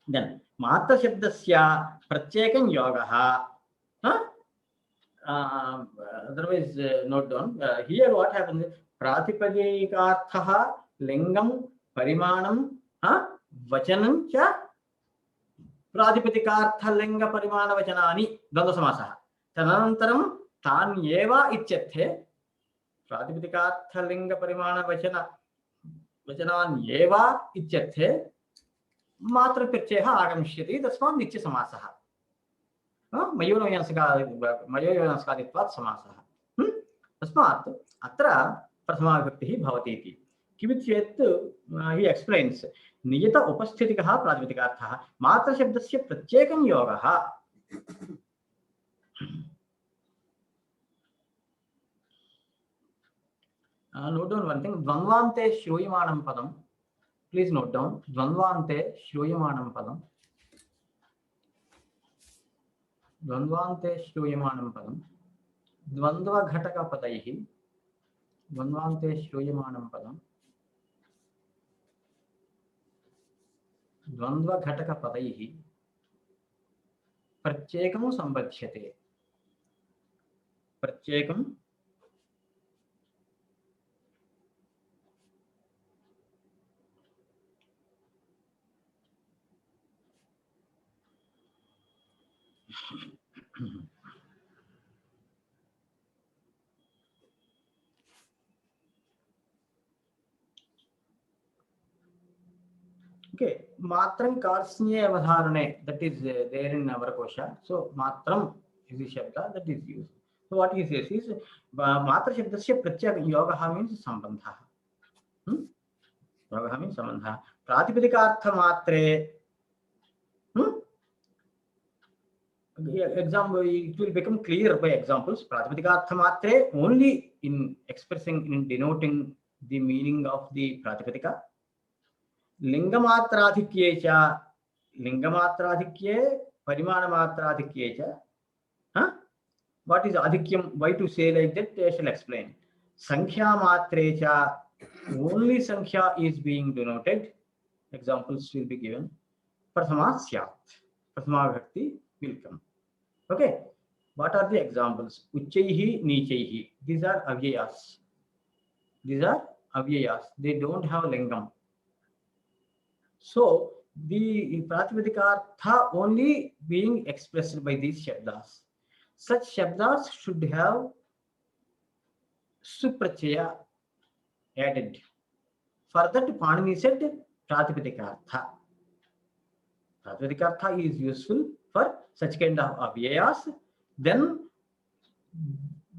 Then matra shabdasya pratyekam yogaha. Otherwise, note down. Here what happens is Pratipadikaarthaha lingam parimanam vachanam cha Pratipadikaartha linga parimana vachanani dvandva samasaha. Tanantaram tan eva ityarthe Pratipadikaartha linga parimana vachanan eva ityarthe matra pratyayah agamishyati tasmat nitya samasaha. मयोनस्कादित्वात् समासः. तस्मात् अत्र प्रथमाविभक्तिः भवति इति. किमिति चेत् he explains नियत उपस्थितिकः प्रातिपदिकार्थः मात्रशब्दस्य प्रत्येकं योगः. Note down one thing. द्वन्द्वान्ते श्रूयमाणं पदं. Please note down. द्वन्द्वान्ते श्रूयमाणं पदं. द्वन्द्वान्ते श्रूयमाणं पदं द्वन्द्वघटकपदैः द्वन्द्वान्ते श्रूयमाणं पदं द्वन्द्वघटकपदैः प्रत्येकं सम्बध्यते. प्रत्येकं okay. Matram karsnye avadharane, that is there in our kosha. So matram is the shabda that is used. So what he says is matra shabdasya pratyaka yogaha means sambandha. Yogaha means sambandha. Pratipadikaartha matre. Example, it will become clear by examples. Pratipadikaartha matre only in expressing, in denoting the meaning of the Pratipadika. Lingamatraadhikye cha, Lingamatraadhikye, Parimanamatradhikye cha. Huh? What is adhikyam? Why to say like that? I shall explain. Sankhya matre cha, only Sankhya is being denoted. Examples will be given. Prathama syat. Prathama bhakti will come. Okay. What are the examples? Uchchaihi, nichaihi. These are avyayas. These are avyayas. They don't have lingam. So the Pratipadika only being expressed by these shabdas. Such shabdas should have suprachaya added. For that, Panini said Pratipadika. Pratipadika is useful for such kind of avyayas. Then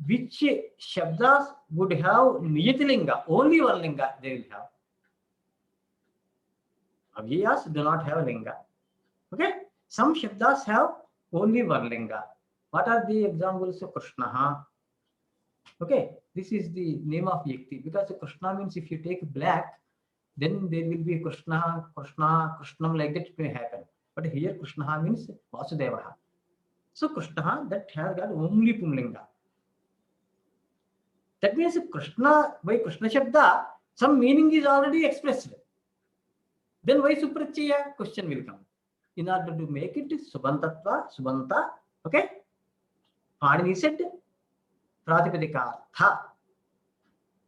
which shabdas would have niyatilinga? Only one linga they will have. Avyayas do not have linga. Okay? Some shabdas have only one linga. What are the examples of Krishna? Okay, this is the name of Yakti, because Krishna means if you take black, then there will be Krishna, Krishnam, like that may happen. But here Krishna means Vasudeva. So Krishna, that has got only Pumlinga. That means Krishna, by Krishna Shabda, some meaning is already expressed. Then why Suprachaya? Question will come. In order to make it Subantatva, Subanta, okay? Panini said Pratipadika.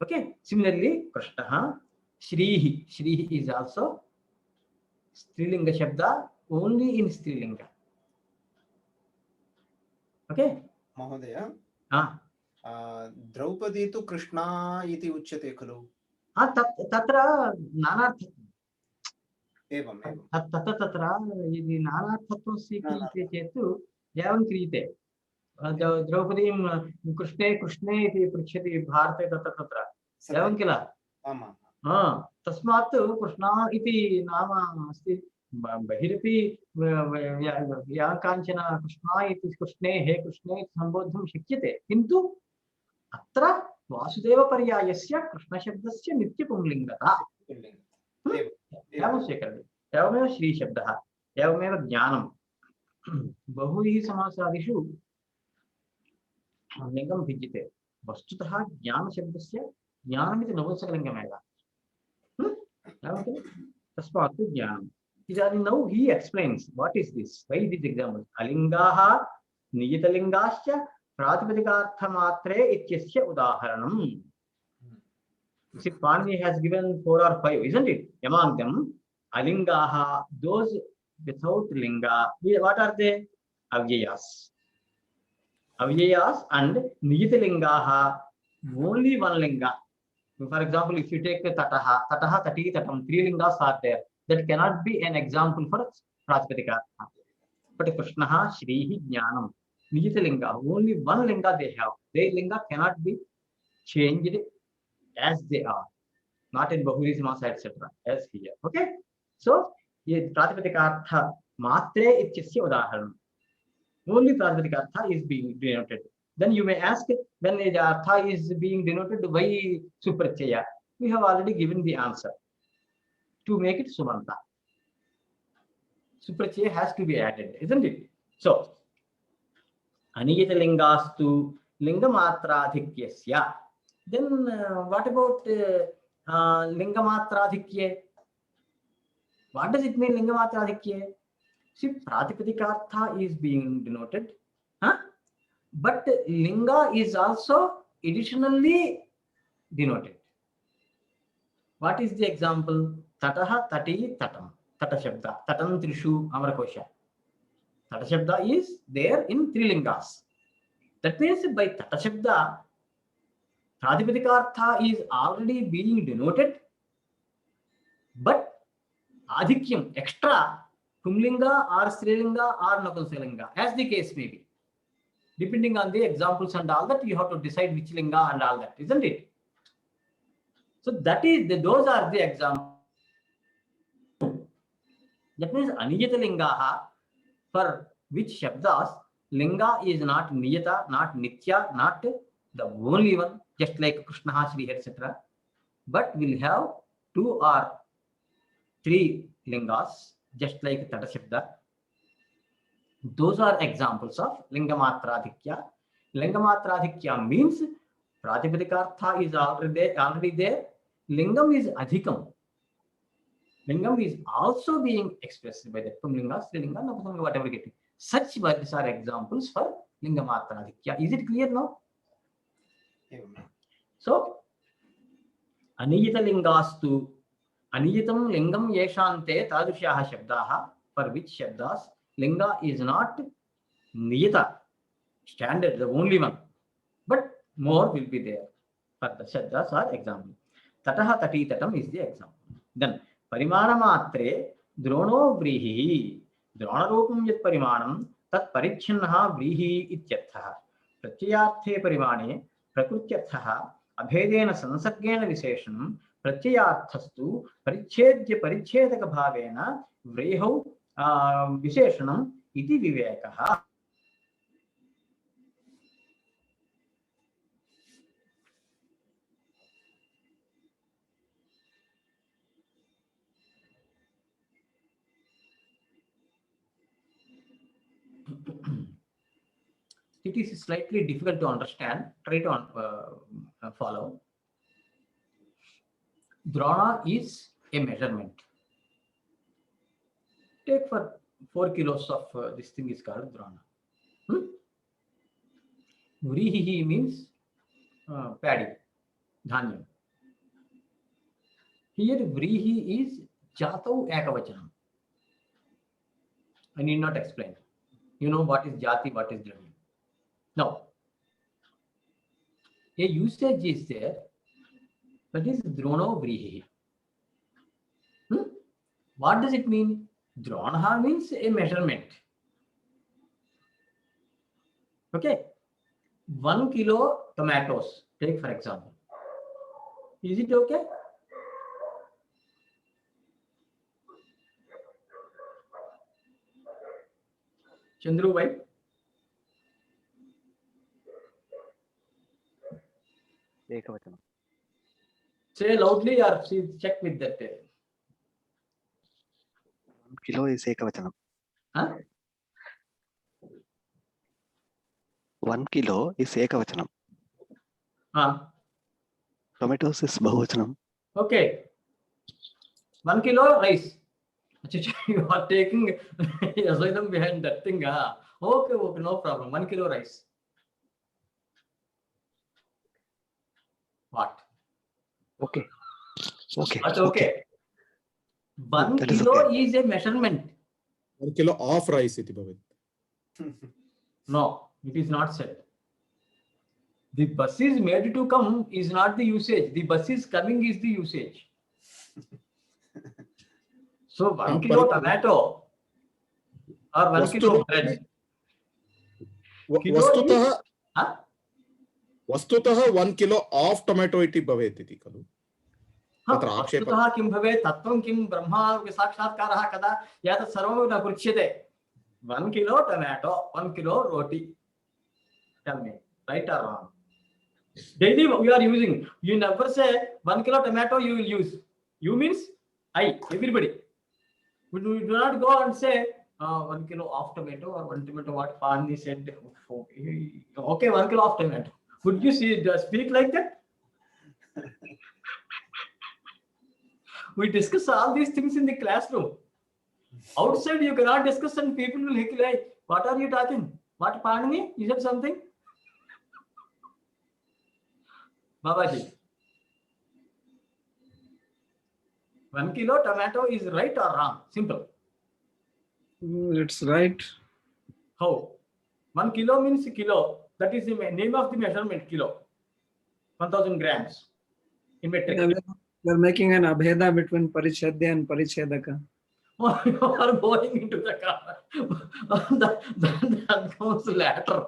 Okay? Similarly, Krishna, Shrihi. Shrihi is also Strilinga Shabda, only in Strilinga. Okay? Mahodaya. Ah. Draupadi तु कृष्णा इति उच्यते खलु? तत्र नानार्थत्वम् एवम् एवं तत्र यदि नानार्थत्वं स्वीक्रियते चेत् एवं क्रियते। द्रौपदीं कृष्णे कृष्णे इति पृच्छति भारते तत्र एवं किल? तस्मात् कृष्णा इति नाम अस्ति। बहिरपि या काञ्चन कृष्णा इति कृष्णे हे कृष्णे इति सम्बोद्धुं शक्यते, किन्तु अत्र वासुदेवपर्यायस्य कृष्णशब्दस्य नित्यपुंलिङ्गता एवं स्वीकरणीयम्। एवमेव श्रीशब्दः, एवमेव ज्ञानं। बहुभिः समासादिषु लिङ्गं भिद्यते। वस्तुतः ज्ञानशब्दस्य ज्ञानमिति नपुंसकलिङ्गमेव। तस्मात् ज्ञानम्। इदानीं now he explains what is this, why these examples. अलिङ्गाः नियतलिङ्गाश्च प्रातिपदिकार्थमात्रे इत्यस्य उदाहरणम्. See, Panini has given 4 or 5, isn't it? Among them, alingaha, those without linga, what are they? Avyayas. Avyayas and niyatilingaha, only one linga. For example, if you take tataha, tataha, tati, tatam, 3 lingas are there. That cannot be an example for Pratipadika. But Krishnaha, Shrihi, Jnanam, niyatilinga, only one linga they have. Their linga cannot be changed as they are, not in Bahuri Samasa, etc. as here. Okay? So, Pratipadika matre ityasya udaharanam. Only Pratipadika is being denoted. Then you may ask, when the artha is being denoted, why Suprachaya? We have already given the answer. To make it Sumanta. Suprachaya has to be added, isn't it? So, Aniyata lingastu lingamatradhikyasya. Then what about Lingamatradhikye? What does it mean, Lingamatradhikye? See, Pratipadika is being denoted, but Linga is also additionally denoted. What is the example? Tataha, Tati, Tatam. Tata Shabda. Tatam Trishu Amarakosha. Tata Shabda is there in 3 lingas. That means by Tata Shabda, Pratipadika is already being denoted, but adhikyam, extra, Pumlinga or Strilinga or Napumsalinga, as the case may be. Depending on the examples and all that, you have to decide which linga and all that, isn't it? So that is those are the examples. That means Aniyata lingaha, for which shabdas linga is not niyata, not nitya, not the only one, just like Krishna, Shri, etc. but will have 2 or 3 lingas, just like Tata Shabda. Those are examples of Lingamatradhikya. Lingamatradhikya means Pratipadikatha is already there. Lingam is adhikam. Lingam is also being expressed by the Pumlinga, Strilinga, Napusanga, whatever getting. Such words are examples for Lingamatradhikya. Is it clear now? So, Aniyita lingastu, Aniyitam lingam yeshante tadushyah shabdaha, for which shabdas linga is not niyata, standard, the only one, but more will be there. For the shabdas are example. Tataha tati tatam is the example. Then Parimanamatre drono vrihi, dronarupam yat parimanam tat parichinnaha vrihi ityarthaha. Pratyayarthe parimane prakrutyarthaha अभेदेन संसर्गेण विशेषणं प्रत्ययार्थस्तु परिच्छेद्य परिच्छेदक भावेन व्रेहौ विशेषणम् इति विवेकः. It is slightly difficult to understand. Try to follow. Drona is a measurement. Take for 4 kilos of this thing is called drona. Vrihi means paddy, dhanyam. Here vrihi is jatau ekavachanam. I need not explain. You know what is jati, what is dravya. Now, a usage is there, that is drono vrihi. What does it mean? Drona means a measurement. Okay. 1 kilo tomatoes, take for example. Is it okay? Chandru, why? Ekavachanam. Say loudly or check with that. 1 kilo is ekavachanam. Huh? 1 kilo is ekavachanam. Tomatoes is bahuvachanam. Okay. 1 kilo rice. You are taking asylum behind that thing. Okay, no problem. 1 kilo rice. What? Okay. Okay. But okay. 1 That is kilo okay. is a measurement. 1 kilo of rice iti bhavet. No, it is not said. The bus is made to come is not the usage. The bus is coming is the usage. So 1 kilo tomato or 1 kilo bread. वस्तुतः 1 kilo of tomato iti bhavet iti खलु. वस्तुतः किं भवेत्, तत्त्वं किं, ब्रह्मा साक्षात्कारः कदा, एतत् सर्वं न पृच्छ्यते. 1 kilo tomato, 1 kilo roti. Tell me, right or wrong? Daily we are using. You never say 1 kilo tomato you will use. You means I, everybody. We do not go and say 1 kilo of tomato or 1 tomato what Pani said. Okay, 1 kilo of tomato. Would you speak like that? We discuss all these things in the classroom. Outside you cannot discuss and people will like, what are you talking? What Pani? You said something? Babaji. 1 kilo tomato is right or wrong? Simple. It's right. How? 1 kilo means kilo. That is the name of the measurement, kilo. 1000 grams in metric. Yeah, we are making an abheda between parichedya and parichedaka. Oh, you are going into the car. that comes later.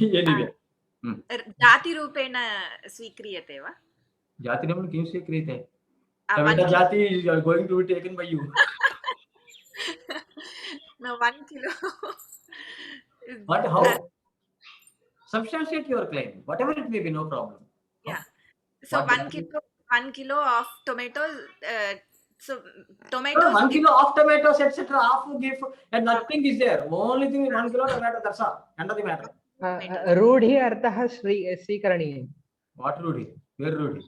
Anyway. जातिरूपेण स्वीक्रियते वा? जातिरूपेण किं स्वीक्रियते? Tomato jati is going to be taken by you. No, 1 kilo. But how? Substantiate your claim. Whatever it may be, no problem. Yeah. So What? 1 kilo of tomatoes. So No, tomatoes. 1 kilo of tomatoes, etc. Half give, and nothing is there. Only thing is 1 kilo tomato. That's all. End of the matter. रूढि अर्थः स्वीकरणीयम्. What Rudy? Where Rudy?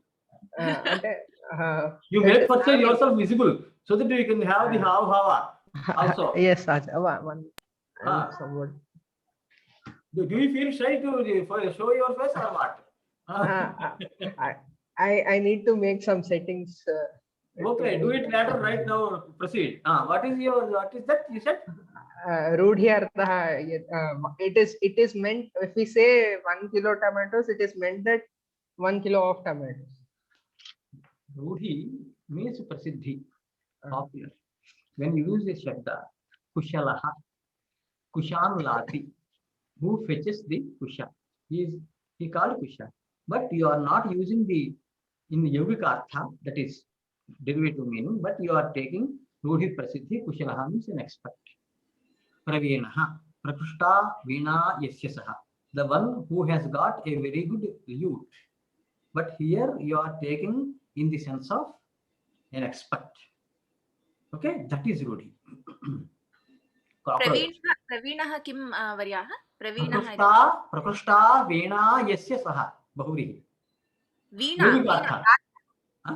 అంటే You make first yourself visible so that you can have the hava also. yes one somewhat. Do you feel shy to show your face or what? I need to make some settings. Okay, do it later. Right now, proceed. What is that you said? रूढि अर्थः it is meant, if we say 1 kilo tomatoes, it is meant that 1 kilo of tomatoes. Rudhi means prasiddhi, popular. When you use this shabda, kushalaha, kushanulati, who fetches the kusha, he called kusha. But you are not using in the yogic artha, that is derivative meaning, but you are taking Rudhi prasiddhi, kushalaha means an expert. Praveenaha, prakushta veena yasyasaha, the one who has got a very good lute. But here you are taking in the sense of an expert. Okay, that is Rudhi. प्रवीणः किं वर्याः? प्रवीणः प्रकृष्टा वीणा यस्य सः बहुव्रीहि.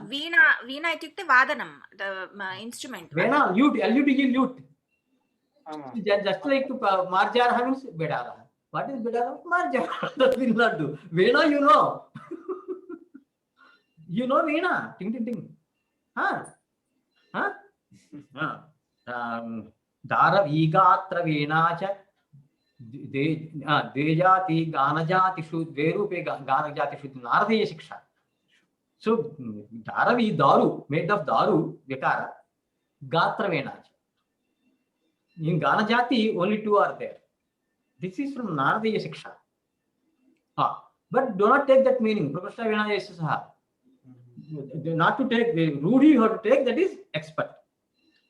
वीणा इत्युक्ते वादनं, instrument. Veena ल्यूट्, LUTE. Just like marjarah means bedarah. What is bedarah? Marjarah. That will not do. Veena, you know. You know Veena. Ting ting ting. Dara vigatra Veena cha dejati ganajati shud verupe ganajati shud naradiya shiksha. So Daravi daru, made of daru, vikara, gatra Veena. In Gana Jati, only 2 are there. This is from Naradiya Shiksha. But do not take that meaning. Prakrishta Vena Yasasaha. Not to take the Rudhi, you have to take, that is expert.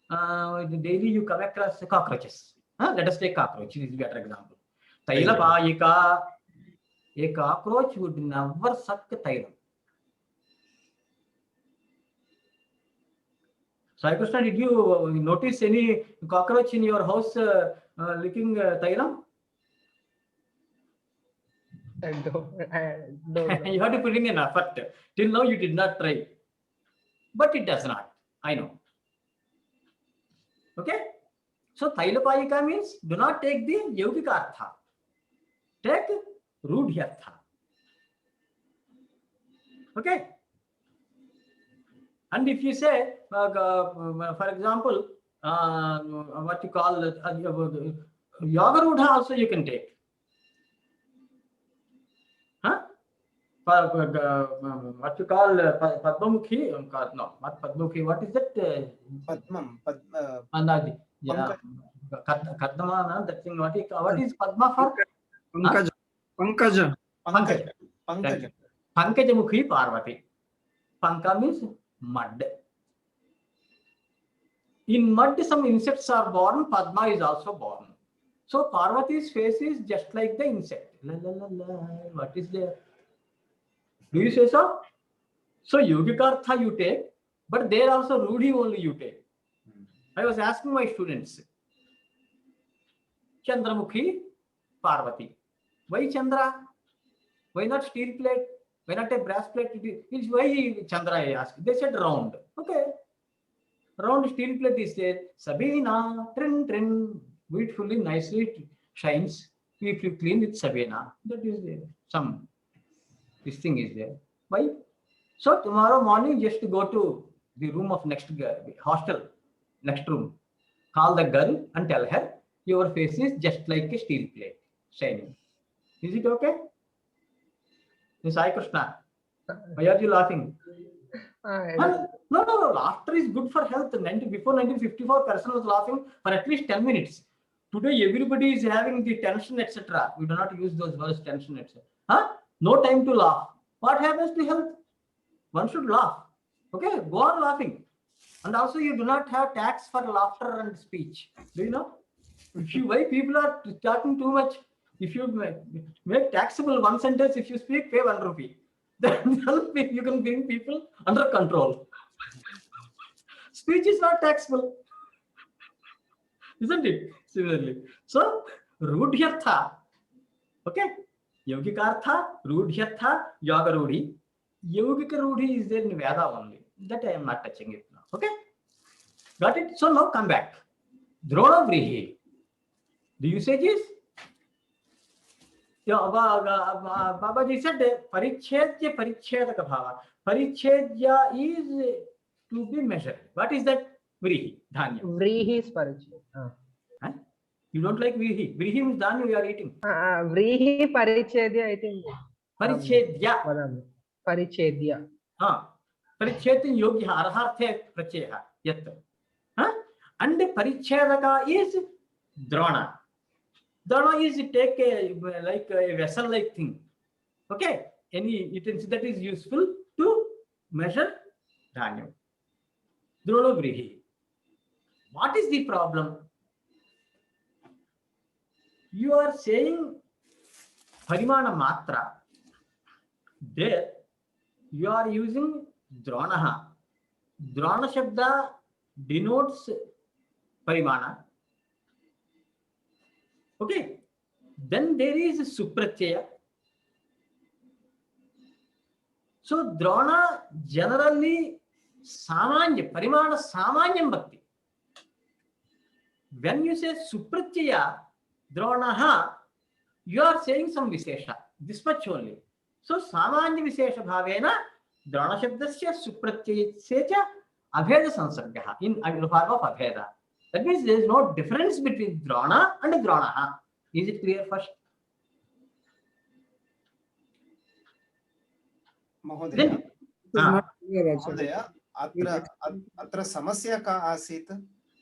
Daily you come across cockroaches. Let us take cockroach. This is a better example. Taila Payika. A cockroach would never suck Tailam. Sai Krishna, did you notice any cockroach in your house licking Tailam? I don't You have to put in an effort. Till now you did not try. But it does not. I know. Okay? So Tailapayika means do not take the yogic artha. Take Rudhi artha. Okay? And if you say, for example, what you call Yoga Rudha also you can take. What you call Padmamukhi? No, not Padmamukhi. What is that? Padmam. Kadma, that thing. What is Padma for? Pankaja. Pankajamukhi Parvati. Panka means mud. In mud, some insects are born. Padma is also born. So Parvati's face is just like the insect. La, la, la, la. What is there? Do you say so? So Yogikartha you take, but there also Rudhi only you take. I was asking my students, Chandramukhi, Parvati. Why Chandra? Why not steel plate? Why not a brass plate? It's why Chandra I asked. They said round. Okay. Round steel plate is there. Sabina, trin, trin, beautifully, nicely shines. If you clean with Sabina, that is there. This thing is there. Why? So tomorrow morning, just go to the room of next hostel, next room. Call the girl and tell her your face is just like a steel plate, shining. Is it okay? Sai Krishna, why are you laughing? No. Laughter is good for health. Before 1954, person was laughing for at least 10 minutes. Today, everybody is having the tension, etc. We do not use those words, tension, etc. No time to laugh. What happens to health? One should laugh. Okay, go on laughing. And also, you do not have tax for laughter and speech. Do you know? Why people are talking too much? If you make taxable one sentence, if you speak, pay 1 rupee. then you can bring people under control. Speech is not taxable, isn't it? Similarly, so rudhyartha, okay, yogikartha, rudhyartha, yoga rudhi. Yogika rudhi is there in Veda only. That I am not touching it now. Okay, got it? So now come back. Drona vrihi. The usage is, Babaji said parichedya parichedaka bhava. Parichedya is to be measured. What is that? Vrihi, dhanya. Vrihi is pariched. Huh? You don't like vrihi? Vrihi means dhanya you are eating. Vrihi parichedya, I think. Parichedya. Parichedya. Parichedya yogya arharthe pratyaya yat. And parichedaka is drona. Drona is take like a vessel like thing. Okay, any utensil that is useful to measure dhanya. Drona vrihi. What is the problem? You are saying parimana matra. There you are using drona. Drona shabda denotes parimana. Okay, then there is supratyaya. So drona generally samanya, parimana samanyam bhakti. When you say supratyaya, dronaha, you are saying some vishesha, this much only. So samanya vishesha bhavena drona shabdasya supratyayasya abheda sansargaha in the form of abheda. That means there is no difference between drona and dronaha. Is it clear first? महोदय not clear also. महोदय अत्र समस्या का आसीत्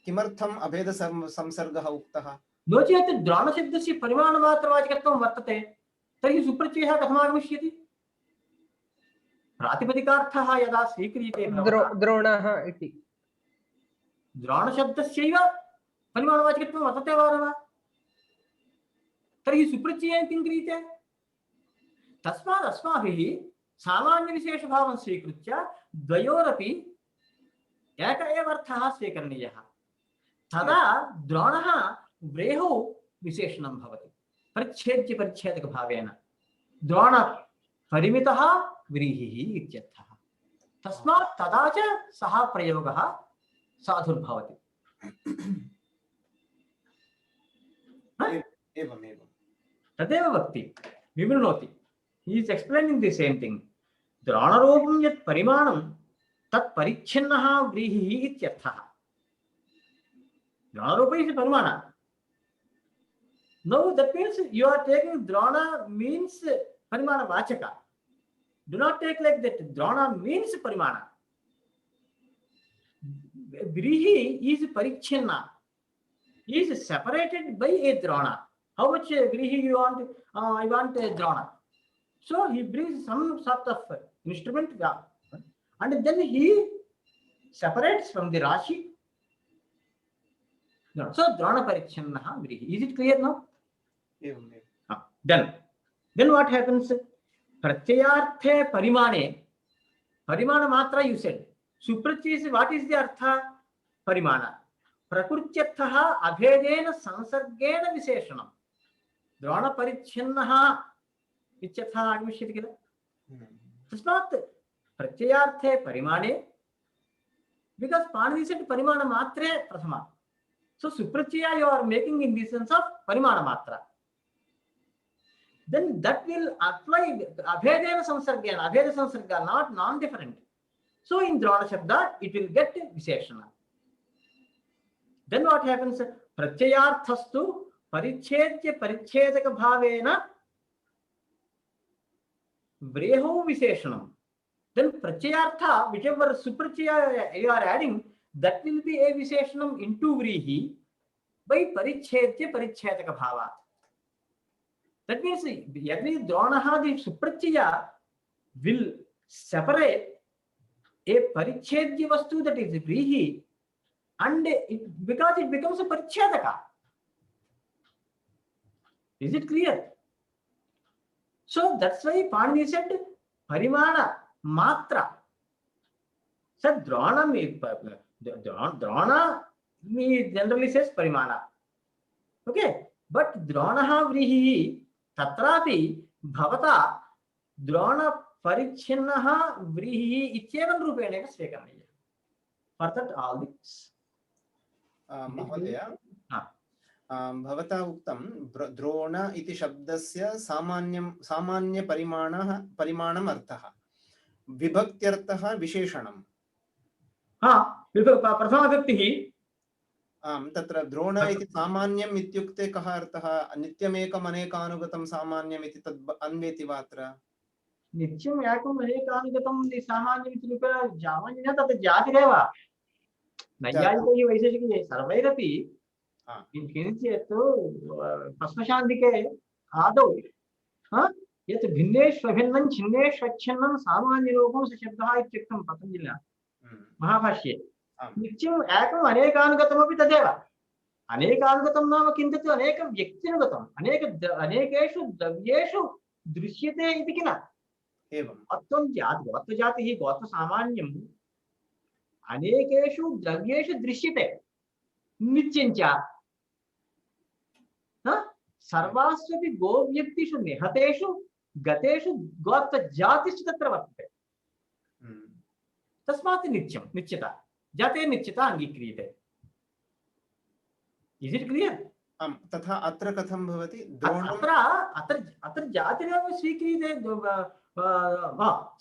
किमर्थम् अभेद संसर्गः उक्तः no चेत् द्रोणशब्दस्य परिमाणमात्रवाचकत्वं वर्तते तर्हि सुप्रत्ययः कथमागमिष्यति प्रातिपदिकार्थः यदा स्वीक्रियते द्रोणः इति द्रोणशब्दस्यैव परिमाणवाचकत्वं वर्तते वा न वा तर्हि सुप्रत्ययेन किं क्रियते तस्मात् अस्माभिः सामान्यविशेषभावं स्वीकृत्य द्वयोरपि एक एव अर्थः स्वीकरणीयः तदा द्रोणः व्रेहौ विशेषणं भवति परिच्छेद्य परिच्छेदकभावेन द्रोण परिमितः व्रीहिः इत्यर्थः तस्मात् तदा च सः प्रयोगः साधुर्भवति एवमेव तदेव वक्ति विवृणोति he is explaining the same thing द्रोणरूपं यत् परिमाणं तत् परिच्छिन्नः व्रीहिः इत्यर्थः द्रोणरूप is परिमाण now that means you are taking drona means parimana vachaka do not take like that drona means parimana vrihi is parichinna is separated by a drona how much vrihi you want I want a drona so he brings some sort of instrument and then he separates from the rashi so drona parichinna vrihi is it clear now then what happens pratyayarthe parimane parimana matra you said supratyaya what is the artha parimana prakrutyarthah abhedena sansargena visheshanam drona parichinnaha ityarthah agmishyati kila tasmat pratyayarthe parimane because Panini said parimana matre prathama so supratyaya you are making in the sense of parimana matra then that will apply abhedena sansargena abheda sansarga not non-different so in drona shabda it will get visheshana then what happens pratyayarthastu parichedya parichedaka bhavena vreho visheshanam then pratyayartha whichever supratyaya you are adding that will be a visheshanam into vrihi by parichedya parichedaka bhava that means every dronaha the supratyaya will separate a parichedya vastu that is vrihi and because it becomes a parichedaka is it clear so that's why Panini said परिमाण मात्रा sir Drona generally sees परिमाण okay but द्रोणः व्रीहिः तत्रापि भवता द्रोण परिच्छिन्नः व्रीहिः इत्येवं रूपेण एव स्वीकरणीयः for that all this महोदय भवता उक्तं द्रोण इति शब्दस्य परिमाणम् अर्थः विभक्त्यर्थः विशेषणम् प्रथमाविभक्तिः आम् तत्र द्रोण इति सामान्यम् इत्युक्ते कः अर्थः नित्यमेकम् अनेकानुगतं सामान्यम् इति तद् अन्वेति वा अत्र नित्यम् एकम् अनेकानुगतं सामान्यम् इति रूपेण सामान्यः तत् जातिरेव नैयायिकैः वैशेषिकैः सर्वैरपि किञ्चित् प्रश्नशान्तिके आदौ यत् भिन्नेष्वभिन्नं छिन्नेष्वच्छिन्नं सामान्यरूपं सशब्दः इत्युक्तं पतञ्जलिना महाभाष्ये नित्यम् एकम् अनेकानुगतमपि तदेव अनेकानुगतं नाम किञ्चित् अनेक व्यक्तिनुगतम् अनेकेषु द्रव्येषु दृश्यते इति किल एवं गोत्रजातिः गोत्रसामान्यम् अनेकेषु द्रव्येषु दृश्यते नित्यञ्च सर्वास्वपि गोव्यक्तिषु निहतेषु गतेषु गोत्रजातिश्च तत्र वर्तते तस्मात् नित्यं नित्यता जाते नित्यता अंगीक्रियते इज इट क्लियर तथा अत्र कथं भवति अत्र अत्र अत्र जातिरेव स्वीक्रियते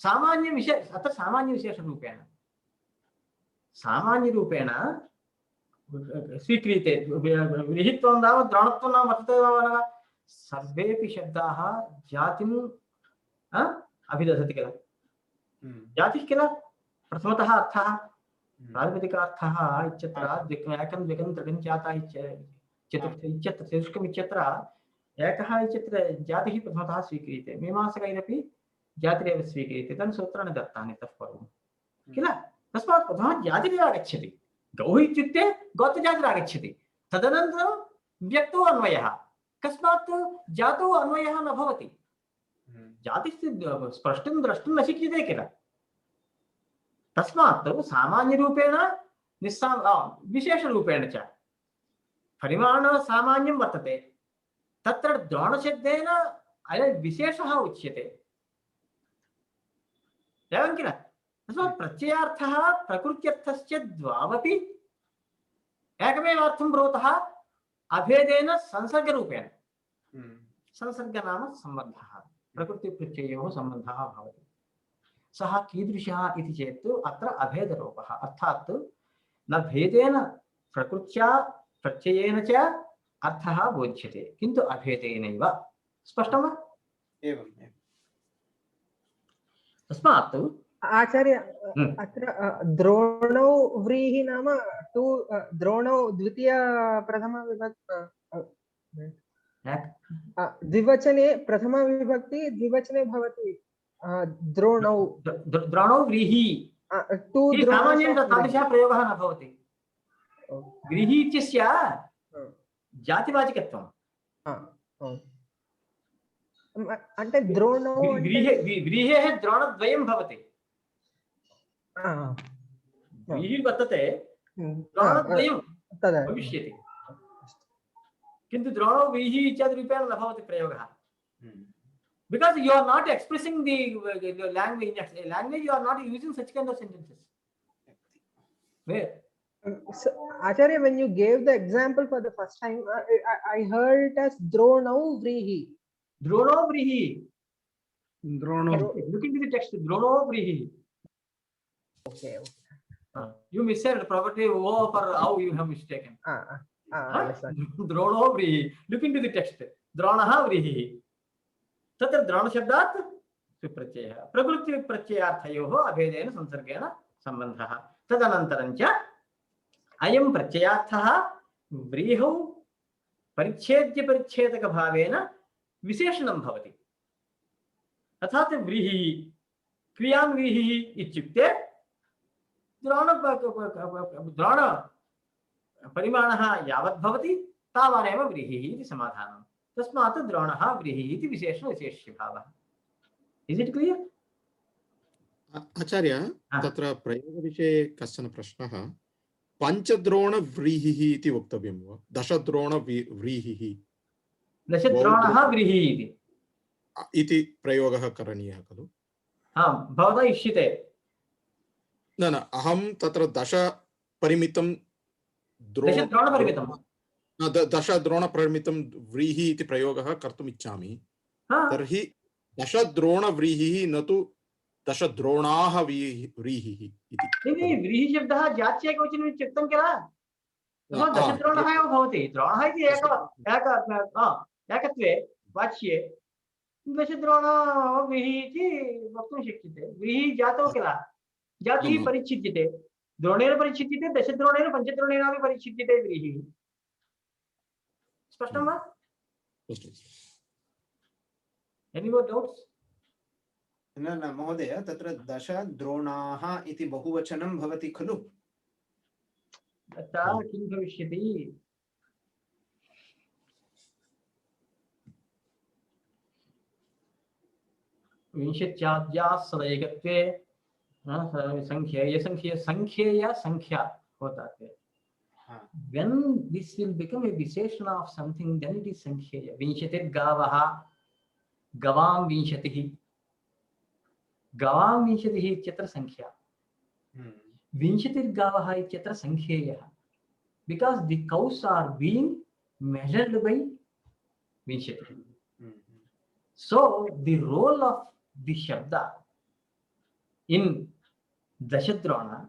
सामान्य विशेष अत्र सामान्य विशेषरूपेण सामान्य रूपेण स्वीक्रियते विहित्वं नाम द्रोणत्वं नाम वर्तते वा सर्वेपि शब्दाः जातिम् अभिदधति किल जातिः किल प्रथमतः अर्थः प्रातिपदिकार्थः इत्यत्र एकं द्विकं त्रिकं जातः चतुर्थ इत्यत्र चतुष्कम् इत्यत्र एकः इत्यत्र जातिः प्रथमतः स्वीक्रियते मीमांसकैरपि जातिरेव स्वीक्रियते तन् सूत्राणि दत्तानि इतः पूर्वं किल तस्मात् प्रथमः जातिरेव आगच्छति गौः इत्युक्ते गोत्रजातिरागच्छति तदनन्तरं व्यक्तौ अन्वयः कस्मात् जातौ अन्वयः न भवति जातिः स्पष्टं द्रष्टुं न शक्यते किल तस्मात् सामान्यरूपेण विशेषरूपेण च परिमाणं सामान्यं वर्तते तत्र द्रोणशब्देन अयं विशेषः उच्यते एवं किल तस्मात् प्रत्ययार्थः प्रकृत्यर्थश्च द्वावपि एकमेव अर्थं भवतः अभेदेन संसर्गरूपेण संसर्ग नाम सम्बन्धः प्रकृतिप्रत्ययोः सम्बन्धः भवति सः कीदृशः इति चेत् अत्र अभेदरूपः अर्थात् न भेदेन प्रकृत्या प्रत्ययेन च अर्थः बोध्यते किन्तु अभेदेनैव स्पष्टं वा एवं तस्मात् आचार्य अत्र द्रोणौ व्रीहि नाम तु द्रोणौ द्वितीय प्रथम विभक्ति द्विवचने प्रथम विभक्ति द्विवचने भवति द्रोणौ द्रोणौ व्रीहि तु सामान्यं तादृशः प्रयोगः न भवति व्रीहि इत्यस्य जातिवाचकत्वं అంటే ద్రోణौ व्रीहेः द्रोणद्वयं भवति व्रीहिः वर्तते द्रोणद्वयं भविष्यति किन्तु द्रोणौ व्रीहि इत्यादिरूपेण न भवति प्रयोगः because you are not expressing the language you are not using such kind of sentences where so, Acharya, when you gave the example for the first time I heard it as dronau vrihi look into the text dronau vrihi okay you missaid probably oh for how you have mistaken yes, dronau vrihi look into the text dronah vrihi तत्र द्रोणशब्दात् विप्रत्ययः प्रकृतिप्रत्ययार्थयोः अभेदेन संसर्गेण सम्बन्धः तदनन्तरं च अयं प्रत्ययार्थः व्रीहौ परिच्छेद्यपरिच्छेदकभावेन विशेषणं भवति अर्थात् व्रीहिः क्रियान्व्रीहिः इत्युक्ते द्रोण परिमाणः यावत् भवति तावानेव व्रीहिः इति समाधानम् तस्मात् द्रोणः व्रीहिः इति विशेषणविशेष्यभावः इज इट क्लियर आचार्य तत्र प्रयोगविषये कश्चन प्रश्नः पञ्चद्रोणव्रीहिः इति वक्तव्यं वा दशद्रोणव्रीहिः दशद्रोणः व्रीहिः इति प्रयोगः करणीयः खलु भवता इष्यते न अहं तत्र दशपरिमितं दशद्रोणपरिमितं व्रीहि इति प्रयोगः कर्तुम् इच्छामि तर्हि दशद्रोणव्रीहिः न तु दशद्रोणाः व्रीहिः इति व्रीहिशब्दः जात्यैकवचनम् इत्युक्तं किल दशद्रोणः एव भवति द्रोणः इति एकत्वे वाच्ये दशद्रोणः व्रीहिः इति वक्तुं शक्यते व्रीहिः जातौ किल जातिः परिच्छिद्यते द्रोणेन परिच्छिद्यते दशद्रोणेन पञ्चद्रोणेनापि परिच्छिद्यते व्रीहिः स्पष्टं वा एनी मोर डाउट्स न महोदय तत्र दशद्रोणाः इति बहुवचनं भवति खलु तथा किं भविष्यति विंशत्याद्याः सदैकत्वे संख्येय संख्या होता है when this will become a visheshana of something then it is sankhyeya vinshatir gavah gavam vinshatihi ityatra sankhya vinshatir gavah ityatra sankhyeya because the cows are being measured by vinshati so the role of the shabda in dashadrona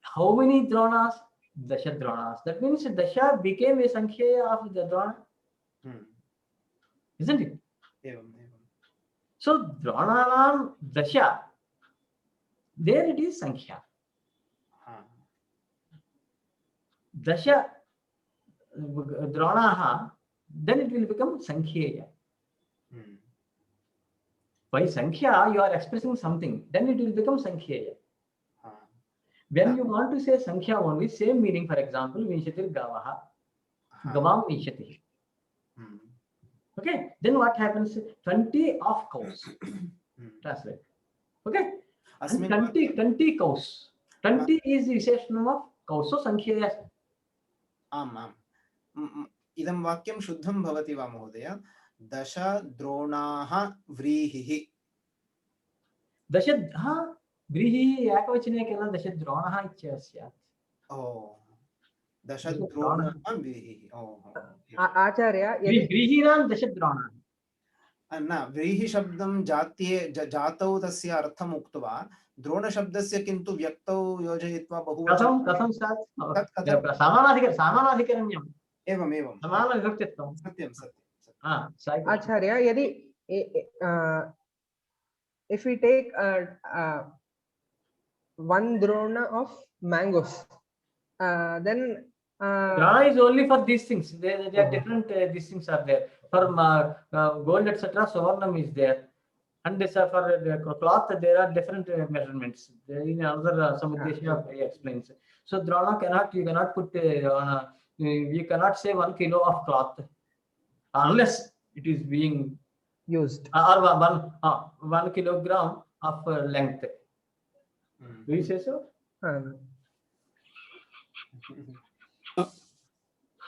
how many dronas dashadronas that means dasha became a sankhya of the drona isn't it so dronanam dasha there it is sankhya dasha dronaha then it will become sankhya by sankhya you are expressing something then it will become sankhya when you want to say sankhya only same meaning for example vinshatir gavah gavam vinshatihi okay then what happens 20 of cows translate okay and 20 cows 20 is the visheshanam of cows so sankhya आम् इदं वाक्यं शुद्धं भवति वा महोदय दशद्रोणाः व्रीहिः व्रीहिः एकवचने किल दशद्रोणः इत्येव स्यात् दशद्रोणाः व्रीहिः आचार्य व्रीहीणां दशद्रोणाः न व्रीहिशब्दं जात्ये जातौ तस्य अर्थम् उक्त्वा द्रोणशब्दस्य किन्तु व्यक्तौ योजयित्वा बहुवचनं कथं स्यात् समानाधिकरण्यम् एवमेवं समानविभक्तित्वं सत्यं आचार्य यदि if we take one drona of mangoes then drona is only for these things they are different these things are there for gold etc savarnam is there and this for cloth there are different measurements in another samudesha explains so drona you cannot put you cannot say 1 kilo of cloth unless it is being used or 1 kilogram of length do you say so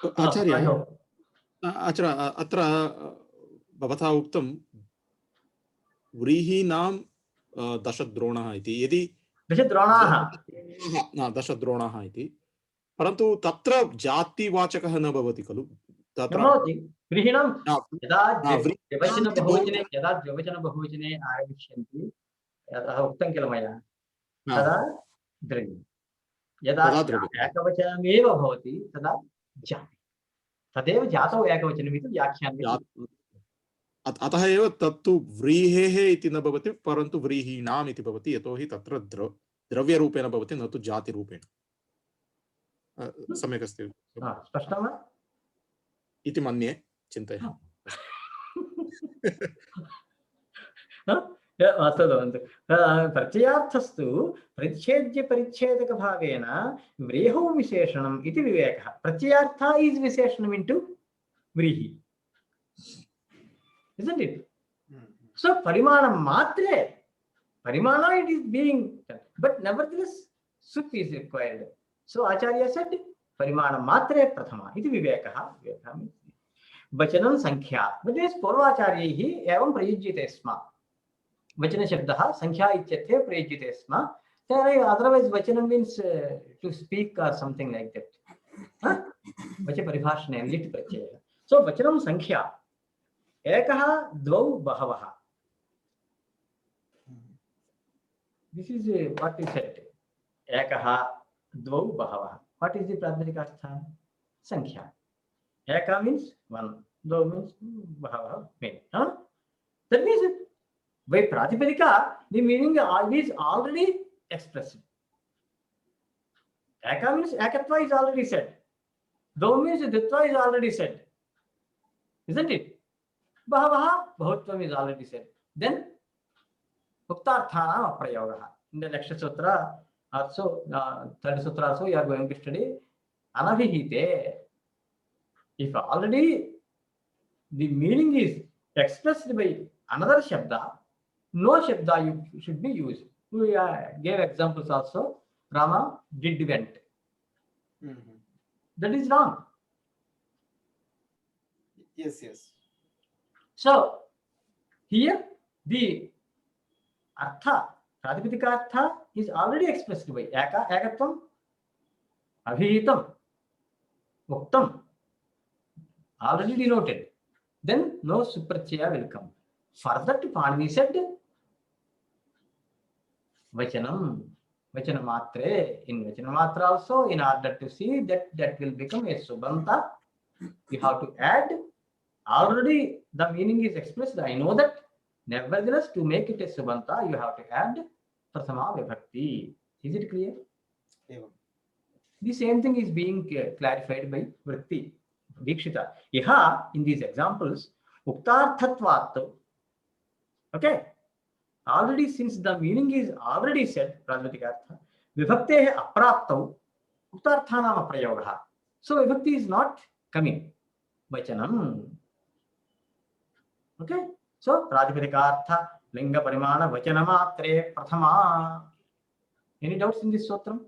आचार्य अत्र भवता उक्तं व्रीहीणां दशद्रोणः इति यदि दशद्रोणाः इति परन्तु तत्र जातिवाचकः न भवति खलु तत्र व्रीहीणां यदा द्विवचनबहुवचने आगमिष्यन्ति यतः उक्तं किल मया तदा द्रव्यं यदा एकवचनमेव भवति तदा जाति तदेव जातौ एकवचनमिति व्याख्यानं अतः एव तत्तु व्रीहेः इति न भवति परन्तु व्रीहीणाम् इति भवति यतोहि तत्र द्रव्यरूपेण भवति न तु जातिरूपेण सम्यक् अस्ति स्पष्टं वा इति मन्ये चिन्तयामि प्रत्ययार्थस्तु परिच्छेद्य परिच्छेदक भावेन व्रीहौ विशेषणम् इति विवेकः प्रत्ययार्थ इज विशेषणम् इनटू व्रीहि isn't it so परिमाणं मात्रे Parimana it is being done. But nevertheless, sup is required. So Acharya said, Parimana matre prathama. Iti vivekaha. Vivekaha means Vachanam sankhya. But this Purvacharyahi evam prayujyate sma. Vachana shabdaha sankhya ityathe prayujyate sma. Otherwise, Vachanam means to speak or something like that. Huh? Vacha paribhashane, lit pratyaya. So Vachanam sankhya. Ekaha dvau bahavaha. This is what is said. Ekaha dvau bahavaha. What is the pradmarika? Sankhya. Eka means one. Dvau means bahavaha. Many. Huh? That means by pratipadika, the meaning is already expressed. Eka means ekatva is already said. Dvau means ditva is already said. Isn't it? Bahavaha, bahutvam is already said. Then Uktarthanam aprayogaha. In the next sutra, also third sutra also, you are going to study anavihite. If already the meaning is expressed by another shabda, no shabda you should be used. We gave examples also. Rama did went. That is wrong. Yes, yes. So here the artha, pratipadika artha is already expressed by eka, ekatvam, abhihitam, muktam, already denoted. Then no supratyaya will come. Further to Panini said, Vachanam, Vachanamatre, in Vachanamatra also, in order to see that will become a subanta, you have to add. Already the meaning is expressed, I know that. Nevertheless, to make it a subanta, you have to add prathama vibhakti. Is it clear? Evam. The same thing is being clarified by Vritti, Dikshita. Iha, in these examples, uktarthatvat. Okay. Already, since the meaning is already said, prajvatikartha, vibhaktehe apraptau, uktarthanam aprayogaha. So, vibhakti is not coming. Vachanam. Okay. So, prajvatikartha, linga parimana, vachanamatre, prathama. Any doubts in this sutram?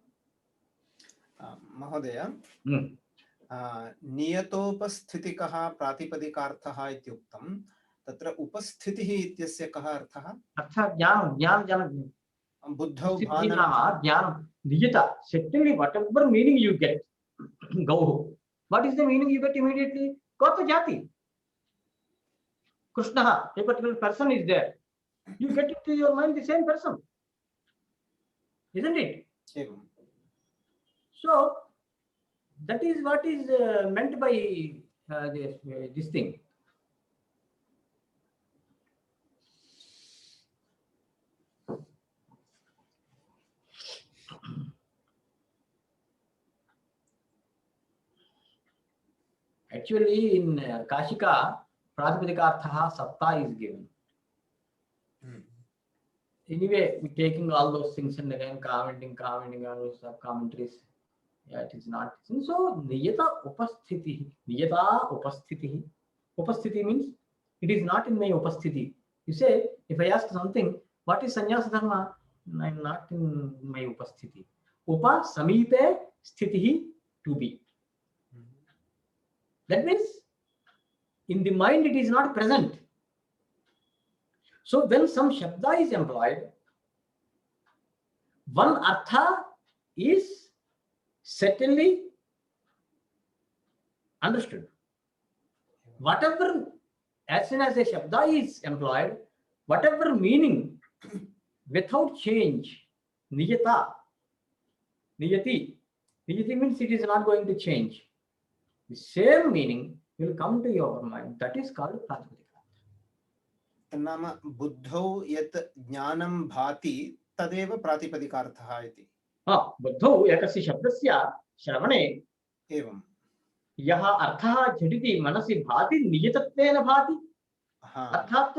Mahodaya, नियतोपस्थितिकः प्रातिपदिकार्थः इत्युक्तं तत्र उपस्थितिः इत्यस्य कः अर्थः? अर्थात् ज्ञानं बुद्धौ ज्ञानं नियता. Certainly, whatever meaning you get, go. What is the meaning you get immediately? Gota Jati. Krishna, a particular person is there. You get into your mind the same person. Isn't it? Evam. So, that is what is meant by this thing. Actually, in Kashika, Pratipadika Sapta is given. Anyway, we're taking all those things and again commenting on commentaries. Yeah, it is not. So, Niyata Upasthiti. Niyata Upasthiti. Upasthiti means it is not in my Upasthiti. You say, if I ask something, what is Sannyasa Dharma? I am not in my Upasthiti. Upa Samipe Sthitihi to be. That means in the mind it is not present. So when some shabda is employed, one artha is certainly understood. Whatever, as soon as a shabda is employed, whatever meaning without change, niyata, niyati. Niyati means it is not going to change. The same meaning will come to your mind. That is called pratipadika. नाम बुद्धौ यत् ज्ञानं भाति तदेव प्रातिपदिकार्थः इति. बुद्धौ एकस्य शब्दस्य श्रवणे एवं यः अर्थः झटिति मनसि भाति नियतत्वेन भाति. अर्थात्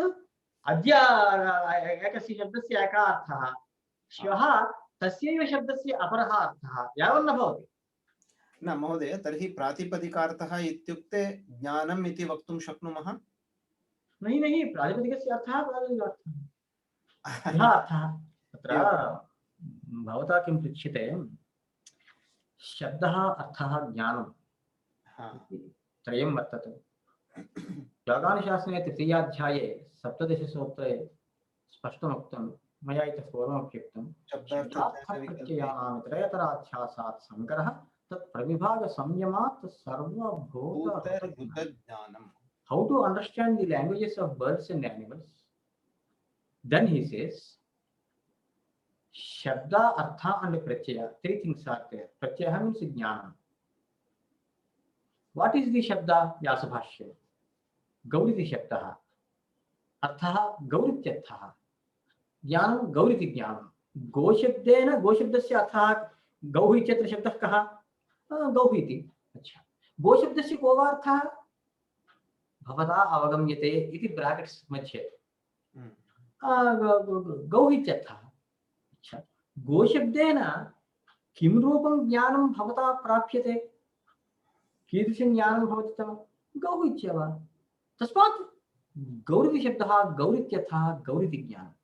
अद्य एकस्य शब्दस्य एकः अर्थः, श्वः तस्यैव शब्दस्य अपरः अर्थः यावन्न भवति. न महोदय, तर्हि प्रातिपदिकार्थः इत्युक्ते ज्ञानम् इति वक्तुं शक्नुमः? नहीं, प्रातिपदिकस्य अर्थः प्रातिपदिकार्थः. यः अर्थः तत्र भवता किं पृच्छ्यते शब्दः अर्थः ज्ञानं त्रयं वर्तते योगानुशासने तृतीयाध्याये 17 सूत्रे स्पष्टमुक्तं मया इतः पूर्वमप्युक्तं शब्दार्थप्रत्ययानाम् इतरेतराध्यासात् सङ्करः तत् प्रविभागसंयमात् सर्वभूतज्ञानम्. How to understand the languages of birds and animals? Then he says Shabda, Artha and Pratyaya. Three things are there. Pratyaya means jnana. What is the Shabda? Vyasabhashya. Gauriti Shabdaha. Arthaha Gaurityarthaha. Jnanam Gauriti Jnanam. Goshabdena Goshabdasya Arthaha Gauhi Chatra Shabdah Kaha Gauhiti. Achha. Goshabdasya Kovarthaha Bhavata Avagamyate iti brackets मध्ये. Gauhityarthaha. गोशब्देन किं रूपं ज्ञानं भवता प्राप्यते कीदृशं ज्ञानं भवति तव गौः इत्येव तस्मात् गौरितिशब्दः गौरित्यर्थः गौरिति ज्ञानम्.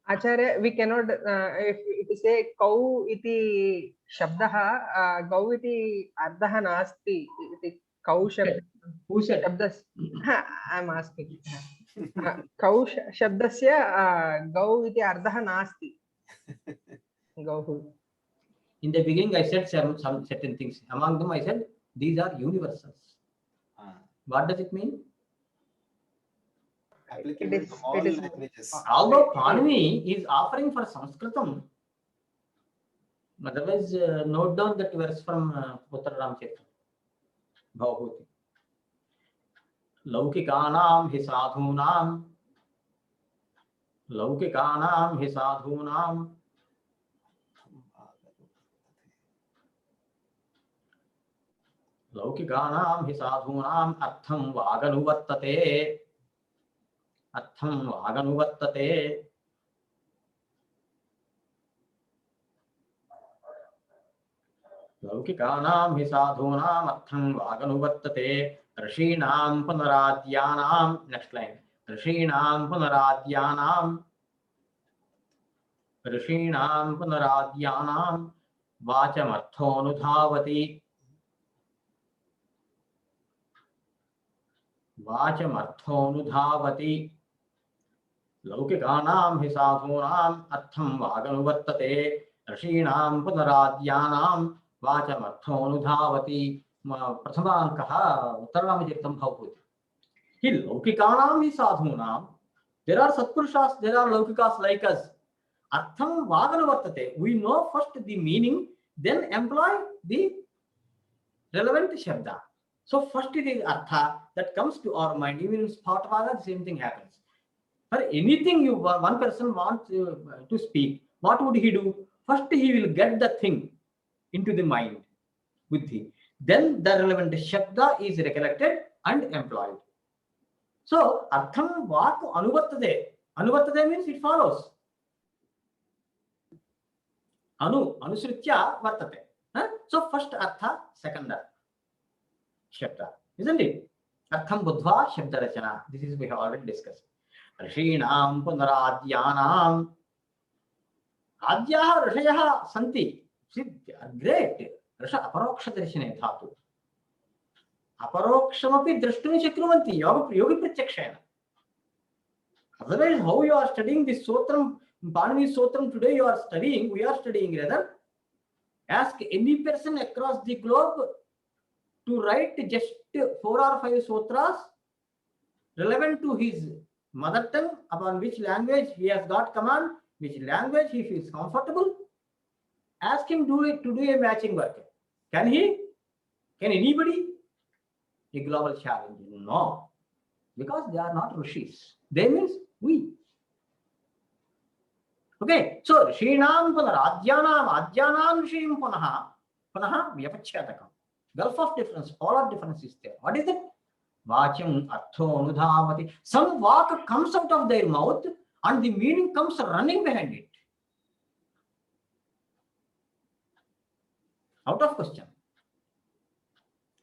Acharya, we cannot if we say kau iti shabdah gau iti ardhah nasti iti kau shabd. Who said? Shabdas. I am asking. Kau shabdasya gau iti ardhah nasti. In the beginning, I said some certain things. Among them, I said these are universals. What does it mean? It is Although Panini is offering for Sanskritam, otherwise note down that verse from Uttararam Chitra. Bhavahuti. Laukikanam hi sadhunam. Laukikanam hi sadhunam. लौकिकानां हि साधूनाम् अर्थं वागनुवर्तते लौकिकानां हि साधूनाम् अर्थं वागनुवर्तते ऋषीणां पुनराद्यानां next line ऋषीणां पुनराद्यानां वाचमर्थोऽनुधावति लौकिकानां हि साधूनाम् अर्थं वागनुवर्तते ऋषीणां पुनराद्यानां वाचमर्थोऽनुधावति. प्रथमाङ्कः उत्तररामचरितं भवति. हि लौकिकानां हि साधूनां, there are satpurushas, there are laukikas like us. Artham vaganuvartate. We know first the meaning, then employ the relevant shabda. So first it is artha that comes to our mind. Even in Sphatvaga, the same thing happens. For anything one person wants to speak, what would he do? First he will get the thing into the mind, buddhi. Then the relevant shabda is recollected and employed. So artham vak anuvartate. Anuvartate means it follows. Anusritya vartate. So first artha, second shabda, isn't it? Artham buddhva shabda rachana. This is we have already discussed. Rishinam punaradyanam. Adyaha rishayaha santi. See, great. Risha aparoksha darshane dhatu. Aparokshamapi drashtumi shaknuvanti. Yogi pratyakshena. Otherwise, how you are studying this sotram, Panini Sotram today you are studying, we are studying rather. Ask any person across the globe to write just 4 or 5 sutras relevant to his mother tongue, upon which language he has got command, which language he feels comfortable. Ask him to do a matching work. Can he? Can anybody? A global challenge? No. Because they are not rishis. They means we. Okay. So, Rishinam punaradyanam adyanam rishim punaha vyapachyatakam. Gulf of difference, all of difference is there. What is it? Vacham artho anudhavati. Some vak comes out of their mouth and the meaning comes running behind it. Out of question.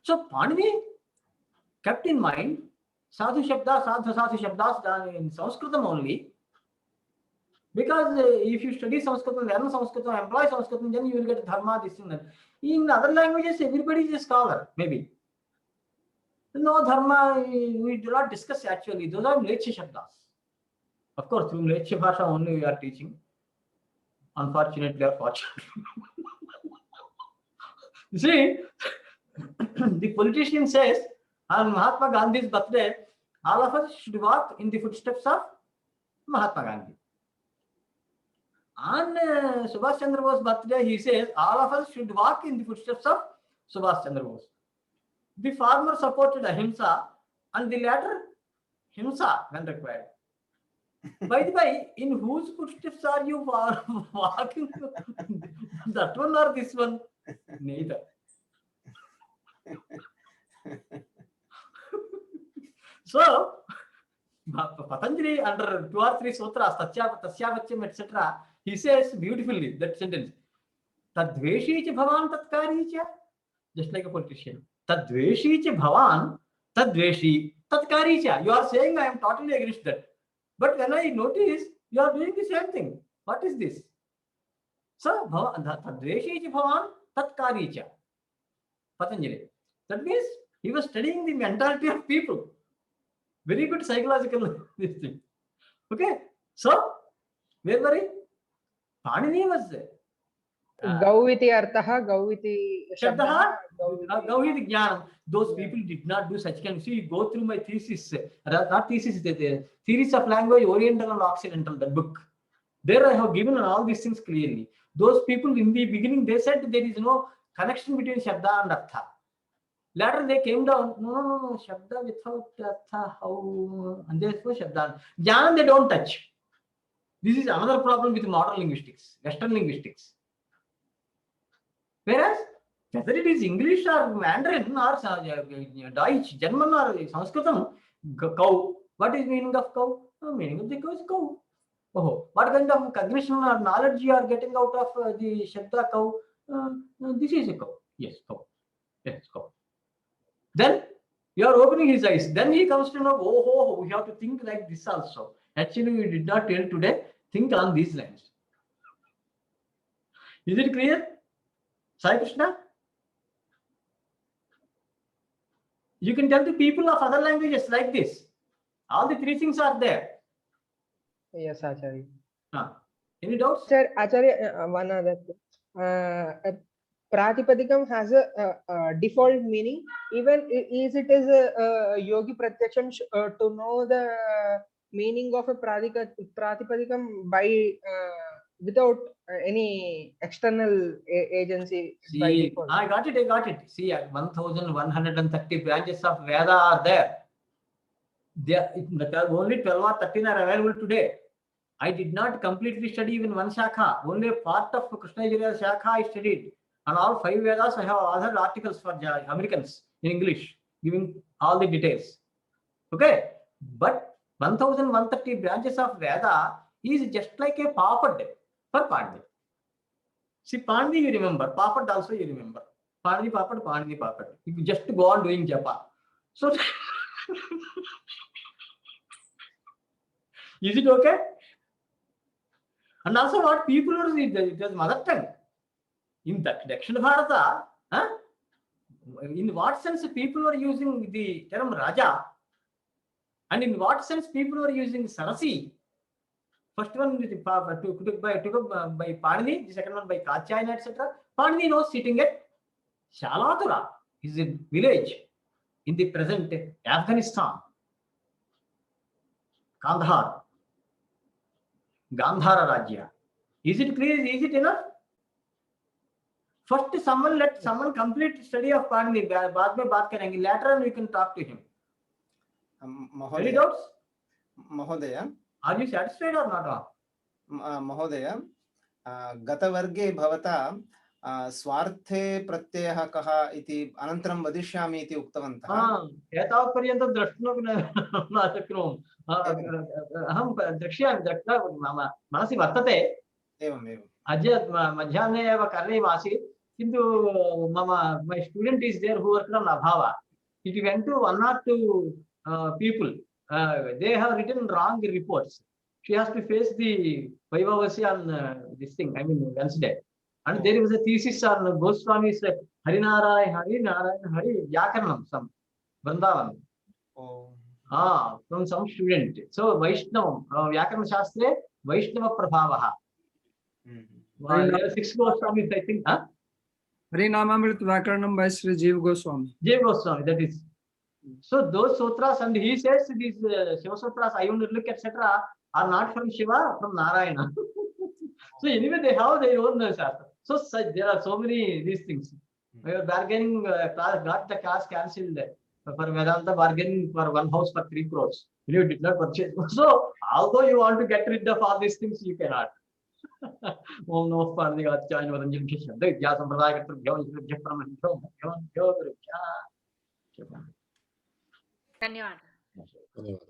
So Panini kept in mind sadhu shabdas in Sanskritam only. Because if you study Sanskrit, learn Sanskrit, employ Sanskrit, then you will get dharma, this and that. In other languages, everybody is a scholar, maybe. No dharma, we do not discuss actually. Those are Mleccha Shabdas. Of course, through Mleccha Bhasha only we are teaching. Unfortunately or fortunately. You see, the politician says on Mahatma Gandhi's birthday, all of us should walk in the footsteps of Mahatma Gandhi. On Subhash Chandra Bose's birthday, he says all of us should walk in the footsteps of Subhash Chandra Bose. The former supported ahimsa and the latter himsa when required. By the way, in whose footsteps are you walking? That one or this one? Neither. So, Patanjali under 2 or 3 sutras, Tasyavacham, etc., he says beautifully that sentence. Tadveshi cha bhavan tatkari cha. Just like a politician. Tadveshi cha bhavan tadveshi tatkari cha. You are saying I am totally against that. But when I notice, you are doing the same thing. What is this? So, tadveshi cha bhavan tatkari cha. Patanjali. That means he was studying the mentality of people. Very good psychological this thing. Okay. So, where were we? Panini was there. Gau iti arthaha, gau iti shabdaha, Gau iti jnanam. Those people did not do such kind. See, you go through my thesis, not thesis, the theories of language, Oriental and Occidental, that book. There I have given all these things clearly. Those people in the beginning, they said there is no connection between Shabda and Artha. Later they came down, no, Shabda without Artha, how? And therefore Shabda. Jnana they don't touch. This is another problem with modern linguistics, Western linguistics. Whereas, whether it is English or Mandarin or Deutsch, German or Sanskritam, cow. What is meaning of cow? The meaning of the cow is cow. Oh, what kind of cognition or knowledge you are getting out of the Shabda cow? This is a cow. Yes, cow. Yes, cow. Then you are opening his eyes. Then he comes to know, oh, we have to think like this also. Actually, we did not tell today. Think on these lines. Is it clear? Sai Krishna? You can tell the people of other languages like this. All the 3 things are there. Yes, Acharya. Any doubts? Sir, Acharya, one other thing. Pratipadikam has a default meaning. Even is it is a yogi pratyaksham to know the meaning of a pratipadikam by without any external agency. See, by default. I got it. See, 1130 branches of Veda are there. Only 12 or 13 are available today. I did not completely study even one Shakha. Only a part of Krishna Yajurveda Shakha I studied. And all 5 Vedas I have other articles for Americans in English, giving all the details. Okay? But 1130 branches of Veda is just like a papad for Pandit. See, Pandit you remember, papad also you remember. Pandit papad. You just go on doing japa. So, is it okay? And also what people are saying, it is mother tongue. In Dakshina Bharata, in what sense people are using the term Raja? And in what sense people are using Sarasi? First one took by Panini, the second one by Katyayana, etc. Panini was sitting at Shalatura, is a village in the present Afghanistan, Kandahar, Gandhara Rajya. Is it clear? Is it enough? First, let someone complete study of Panini. बाद में बात करेंगे. Later on, we can talk to him. Any doubts? Mahodaya. Are you satisfied or not? Mahodaya. गतवर्गे भवता स्वार्थे प्रत्ययः कः इति अनन्तरं वदिष्यामि इति उक्तवन्तः. एतावत्पर्यन्तं द्रष्टुमपि न शक्नोमि. अहं द्रक्ष्यामि, मम मनसि वर्तते. एवम्. अद्य मध्याह्ने एव करणीयमासीत्, किन्तु my student is there who worked on Abhava. It went to 1 or 2 people. They have written wrong reports. she has to face the Vaivavasi on this thing, I mean Wednesday. And there was a thesis on Goswami's Harinarayan, Harinarayan, Hari Vyakaranam, some Vrindavan. Oh. From some student. So Vaishnavam, Vyakarana Shastre, Vaishnava Prabhavaha. There are 6 Goswamis, I think. Harinamamrit Vakaranam by Sri Jeev Goswami. Jeev Goswami, that is. So those sutras, and he says these Shiva sutras, Ayunirlik, etc., are not from Shiva, from Narayana. So anyway, they have their own shastra. So there are so many these things. We were bargaining, got the class cancelled for Vedanta, bargaining for one house for 3 crores. You did not purchase. So although you want to get rid of all these things, you cannot. Om Namo Parvati Gacchaya Varanjam Kishya. The Jya Sampradaya Katru Gyavan Jya Brahman Gyavan Gyavan Gyavan. ధన్యవాదాలు. ధన్యవాదాలు.